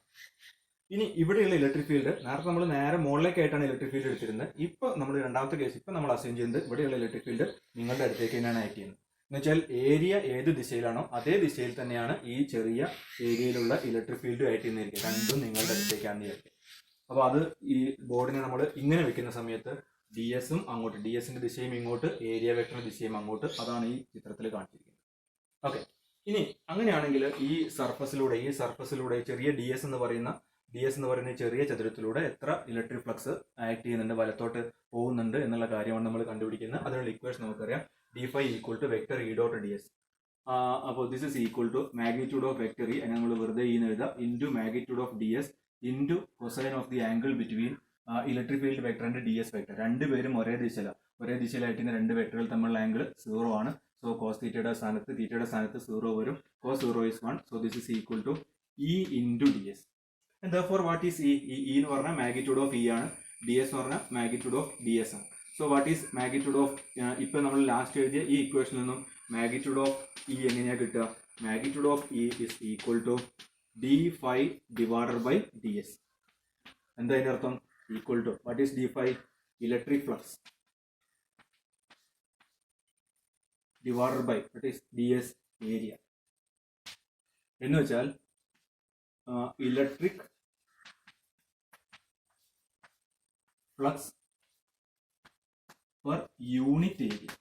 ഇനി ഇവിടെയുള്ള ഇലക്ട്രിക് ഫീൽഡ് നേരത്തെ നേരെ മുകളിലേക്കായിട്ടാണ് ഇലക്ട്രിക് ഫീൽഡ് എടുത്തിരുന്നത്. ഇപ്പോൾ നമ്മൾ രണ്ടാമത്തെ കേസ് ഇപ്പോൾ നമ്മൾ അസ്യൂം ചെയ്യുന്നത് ഇവിടെയുള്ള ഇലക്ട്രിക് ഫീൽഡ് നിങ്ങളുടെ അടുത്തേക്ക് തന്നെയാണ് ആക്ട് ചെയ്യുന്നത്. എന്ന് വെച്ചാൽ ഏരിയ ഏത് ദിശയിലാണോ അതേ ദിശയിൽ തന്നെയാണ് ഈ ചെറിയ ഏരിയയിലുള്ള ഇലക്ട്രിക് ഫീൽഡ് ആക്ട് ചെയ്യുന്നതായിരിക്കും. രണ്ടും നിങ്ങളുടെ അടുത്തേക്കാണ് വിചാരിക്കുക. അപ്പോൾ അത് ഈ ബോർഡിനെ നമ്മൾ ഇങ്ങനെ വെക്കുന്ന സമയത്ത് ഡി എസും അങ്ങോട്ട്, ഡി എസിന്റെ ദിശയും ഇങ്ങോട്ട്, ഏരിയ വെക്ടറിന്റെ ദിശയും അങ്ങോട്ട്. അതാണ് ഈ ചിത്രത്തിൽ കാണിച്ചിരിക്കുന്നത്. ഓക്കെ, ഇനി അങ്ങനെയാണെങ്കിൽ ഈ സർഫസിലൂടെ ചെറിയ ഡി എസ് എന്ന് പറയുന്ന ചെറിയ ചതുരത്തിലൂടെ എത്ര ഇലക്ട്രിക് ഫ്ലക്സ് ആക്ട് ചെയ്യുന്നുണ്ട്, വലത്തോട്ട് പോകുന്നുണ്ട് എന്നുള്ള കാര്യമാണ് നമ്മൾ കണ്ടുപിടിക്കുന്നത്. അതിനുള്ള ഇക്വേഷൻ നമുക്കറിയാം. D phi equal to vector E dot D S. അപ്പോൾ this is equal to magnitude of vector E, അതിനെ നമ്മൾ വെറുതെ ഇന്ന് എഴുതാം, into magnitude of D S into cosine of the angle between electric field vector and D S vector. രണ്ടുപേരും ഒരേ ദിശയിലായിട്ട് രണ്ട് വെക്ടറുകൾ തമ്മിലുള്ള ആംഗിൾ 0 ആണ്. സോ കോസ് തീറ്റയുടെ സ്ഥാനത്ത് 0 വരും. Cos 0 is 1. So this is equal to E into D S. And therefore what is E? E എന്ന് പറഞ്ഞാൽ മാഗ്നിറ്റ്യൂഡ് ഓഫ് E ആണ്. ഡി എസ് എന്ന് പറഞ്ഞാൽ മാഗ്നിറ്റ്യൂഡ് ഓഫ് ഡി എസ് ആണ്. So what is magnitude of, ഇപ്പൊ നമ്മൾ last എഴുതിയ ഈ ഇക്വേഷനിൽ നിന്നും മാഗ്നിറ്റ്യൂഡ് ഓഫ് E എങ്ങനെയാ കിട്ടുക? Magnitude of E is equal to D phi divided by D S. എന്താ അതിന്റെ അർത്ഥം? Equal to what is D phi? Electric flux divided by what is D S area. എന്ന് വെച്ചാൽ electric flux per unit area.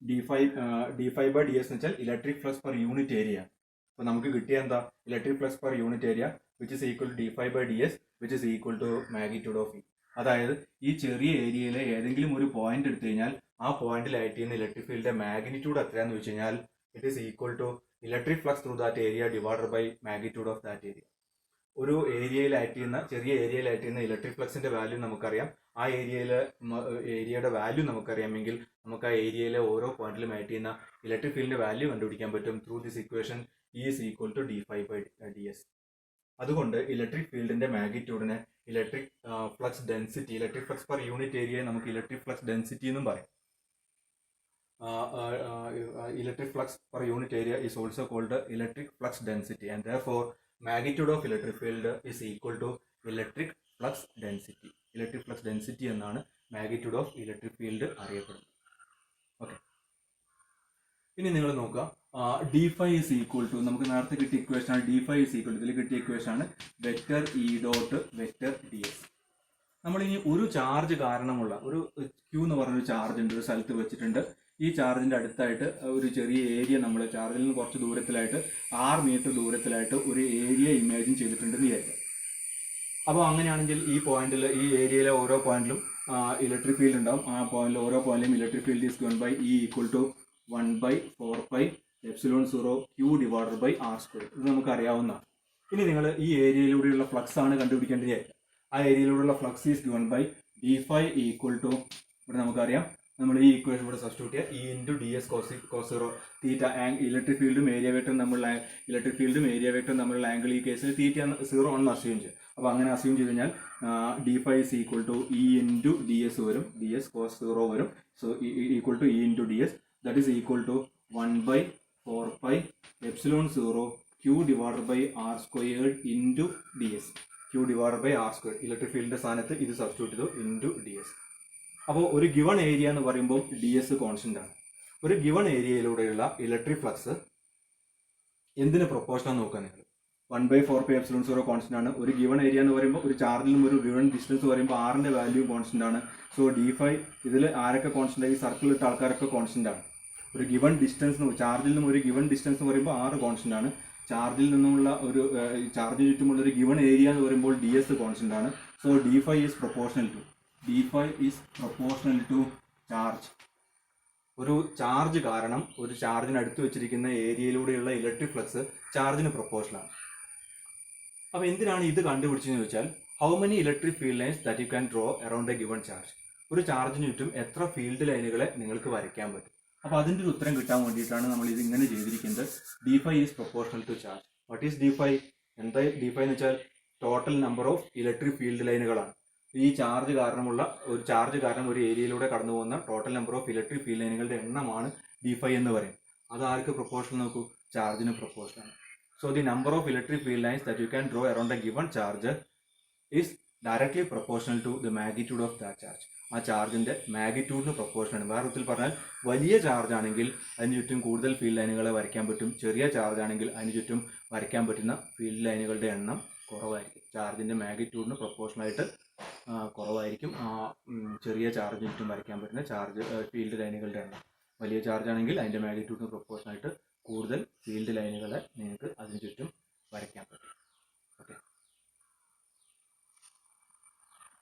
d5 by ds എന്ന് വെച്ചാൽ electric flux per unit area. അപ്പോൾ നമുക്ക് കിട്ടിയ എന്താ? Electric flux per unit area which is equal to d5 by ds which is equal to magnitude of E. അതായത് ഈ ചെറിയ ഏരിയയിലെ ഏതെങ്കിലും ഒരു പോയിന്റ് എടുത്തു കഴിഞ്ഞാൽ ആ പോയിന്റിൽ ആക്ട് ചെയ്യുന്ന ഇലക്ട്രിക് ഫീൽഡിന്റെ മാഗ്നിറ്റ്യൂഡ് എത്രയാണെന്ന് വെച്ച് കഴിഞ്ഞാൽ it is equal to electric flux through that area divided by magnitude of that area. ഒരു ചെറിയ ഏരിയയിൽ ആക്ട് ചെയ്യുന്ന ഇലക്ട്രിക് ഫ്ലക്സിന്റെ വാല്യൂ നമുക്കറിയാം. ആ ഏരിയയുടെ വാല്യൂ നമുക്കറിയാമെങ്കിൽ നമുക്ക് ആ ഏരിയയിലെ ഓരോ പോയിന്റിലും ആക്ട് ചെയ്യുന്ന ഇലക്ട്രിക് ഫീൽഡിന്റെ വാല്യൂ കണ്ടുപിടിക്കാൻ പറ്റും through this equation. E is equal to d5 by ds. അതുകൊണ്ട് ഇലക്ട്രിക് ഫീൽഡിന്റെ മാഗ്നിറ്റ്യൂഡിനെ electric flux density, electric flux per unit ഏരിയയെ നമുക്ക് ഇലക്ട്രിക് ഫ്ലക്സ് ഡെൻസിറ്റി എന്നും പറയും. Electric flux per unit area is also called electric flux density, and therefore magnitude of electric field is equal to electric flux density. Electric flux density എന്നാണ് magnitude of electric field അറിയപ്പെടുന്നത്. Okay, ഇനി നിങ്ങൾ നോക്കുക, d5 is equal to, നമുക്ക് നേരത്തെ കിട്ടിയ equation ആണ് d5 is equal to, ഇതിൽ കിട്ടിയ ഇക്വേഷൻ ആണ് vector E dot vector ds. നമ്മളിനി ഒരു ചാർജ് കാരണമുള്ള ഒരു Q എന്ന് പറഞ്ഞൊരു ചാർജ് ഉണ്ട്, ഒരു സ്ഥലത്ത് വെച്ചിട്ടുണ്ട്. ഈ ചാർജിന്റെ അടുത്തായിട്ട് ഒരു ചെറിയ ഏരിയ, നമ്മൾ ചാർജിൽ നിന്ന് കുറച്ച് ദൂരത്തിലായിട്ട് 6 മീറ്റർ ദൂരത്തിലായിട്ട് ഒരു ഏരിയ ഇമാജിൻ ചെയ്തിട്ടുണ്ടെന്ന് വിചാരിക്കാം. അപ്പോൾ അങ്ങനെയാണെങ്കിൽ ഈ പോയിന്റിൽ, ഈ ഏരിയയിലെ ഓരോ പോയിന്റിലും ഇലക്ട്രിക് ഫീൽഡ് ഉണ്ടാവും. ആ പോയിന്റിൽ ഓരോ പോയിന്റിലും electric field is given by E equal to 1/4πε0q/r². ഇത് നമുക്ക് അറിയാവുന്നതാണ്. ഇനി നിങ്ങൾ ഈ ഏരിയയിലൂടെയുള്ള ഫ്ലക്സ് ആണ് കണ്ടുപിടിക്കേണ്ടത്. ആ ഏരിയയിലൂടെയുള്ള flux is given by d5 equal to, ഇവിടെ നമുക്കറിയാം, നമ്മൾ ഈ ഇക്വേഷൻ ഇവിടെ സബ്സ്റ്റിറ്റ്യൂട്ട് ചെയ്യുക, E into D S cos zero theta. Electric ഫീൽഡും ഏരിയ വെക്ടറും തമ്മിലുള്ള ആംഗിൾ ഈ കേസിൽ തീറ്റ 0 ആണെന്ന് അസ്യൂം ചെയ്യും. അപ്പോൾ അങ്ങനെ അസ്യൂം ചെയ്ത് കഴിഞ്ഞാൽ d5 is equal to E into D S വരും, ഡി എസ് കോസ് 0 വരും. So equal to E into D S, that is equal to 1/4πε0q/r² into D S. q/r², electric ഫീൽഡിന്റെ സ്ഥാനത്ത് ഇത് സബ്സ്റ്റിറ്റ്യൂട്ട് ചെയ്തു, ഇൻറ്റു ഡി എസ്. അപ്പോൾ ഒരു given area എന്ന് പറയുമ്പോൾ ഡി എസ് കോൺസ്റ്റന്റ് ആണ്. ഒരു ഗിവൺ ഏരിയയിലൂടെയുള്ള ഇലക്ട്രിക് ഫ്ലക്സ് എന്തിന് പ്രൊപ്പോർഷനാണ് നോക്കുക നിങ്ങൾ. 1/4πε0 കോൺസ്റ്റന്റ് ആണ്. ഒരു ഗിവൺ ഏരിയ എന്ന് പറയുമ്പോൾ ഒരു ചാർജിലും ഒരു ഗിവൺ ഡിസ്റ്റൻസ് പറയുമ്പോൾ ആറിന്റെ വാല്യൂ കോൺസ്റ്റന്റ് ആണ്. സോ d5 ഇതിൽ ആരൊക്കെ കോൺസ്റ്റന്റ്? ഈ സർക്കിൾ ഇട്ട ആൾക്കാരൊക്കെ കോൺസ്റ്റന്റ് ആണ്. ഒരു ഗിവൺ ഡിസ്റ്റൻസ്, ചാർജിൽ നിന്നും ഒരു ഗിവൺ ഡിസ്റ്റൻസ് എന്ന് പറയുമ്പോൾ 6 കോൺസ്റ്റന്റ് ആണ്. ചാർജിൽ നിന്നുമുള്ള ഒരു ചാർജിന് ചുറ്റുമുള്ള ഒരു ഗിവൺ ഏരിയ എന്ന് പറയുമ്പോൾ ഡി എസ് കോൺസ്റ്റന്റ് ആണ്. So d5 is proportional to charge. ഒരു ചാർജ് കാരണം ഒരു ചാർജിന് അടുത്ത് വെച്ചിരിക്കുന്ന ഏരിയയിലൂടെയുള്ള ഇലക്ട്രിക് ഫ്ലക്സ് ചാർജിന് പ്രൊപ്പോർഷനാണ്. അപ്പോൾ എന്തിനാണ് ഇത് കണ്ടുപിടിച്ചതെന്ന് ചോദിച്ചാൽ, how many electric field lines that you can draw around a given charge. ഒരു ചാർജിന് ചുറ്റും എത്ര ഫീൽഡ് ലൈനുകളെ നിങ്ങൾക്ക് വരയ്ക്കാൻ പറ്റും. അപ്പോൾ അതിൻ്റെ ഒരു ഉത്തരം കിട്ടാൻ വേണ്ടിയിട്ടാണ് നമ്മൾ ഇത് ഇങ്ങനെ ചെയ്തിരിക്കുന്നത്. d5 is proportional to charge. What is d5? എന്താ d5 എന്ന് വെച്ചാൽ total number of electric field ലൈനുകളാണ്. ഈ ചാർജ് കാരണം ഒരു ഏരിയയിലൂടെ കടന്നു പോകുന്ന total number of electric field ലൈനുകളുടെ എണ്ണമാണ് d5 എന്ന് പറയും. അത് ആർക്ക് പ്രൊപ്പോർഷണൽ നോക്കൂ? ചാർജിന് പ്രൊപ്പോർഷനാണ്. So the number of electric field lines that you can draw around a given charge is directly proportional to the magnitude of that charge. ആ ചാർജിന്റെ മാഗ്നിറ്റ്യൂഡിന് പ്രൊപ്പോർഷനാണ്. വേറെ വിധത്തിൽ പറഞ്ഞാൽ, വലിയ ചാർജ് ആണെങ്കിൽ അതിന് ചുറ്റും കൂടുതൽ ഫീൽഡ് ലൈനുകളെ വരയ്ക്കാൻ പറ്റും. ചെറിയ ചാർജ് ആണെങ്കിൽ അതിന് ചുറ്റും വരയ്ക്കാൻ പറ്റുന്ന ഫീൽഡ് ലൈനുകളുടെ എണ്ണം കുറവായിരിക്കും. ചാർജിന്റെ മാഗ്നിറ്റ്യൂഡിന് പ്രൊപ്പോർഷനായിട്ട് കുറവായിരിക്കും ചെറിയ ചാർജിന് ചുറ്റും വരയ്ക്കാൻ പറ്റുന്ന ഫീൽഡ് ലൈനുകളുടെ എണ്ണം. വലിയ ചാർജ് ആണെങ്കിൽ അതിന്റെ മാഗ്നിറ്റ്യൂഡിന് പ്രൊപ്പോർഷനായിട്ട് കൂടുതൽ ഫീൽഡ് ലൈനുകൾ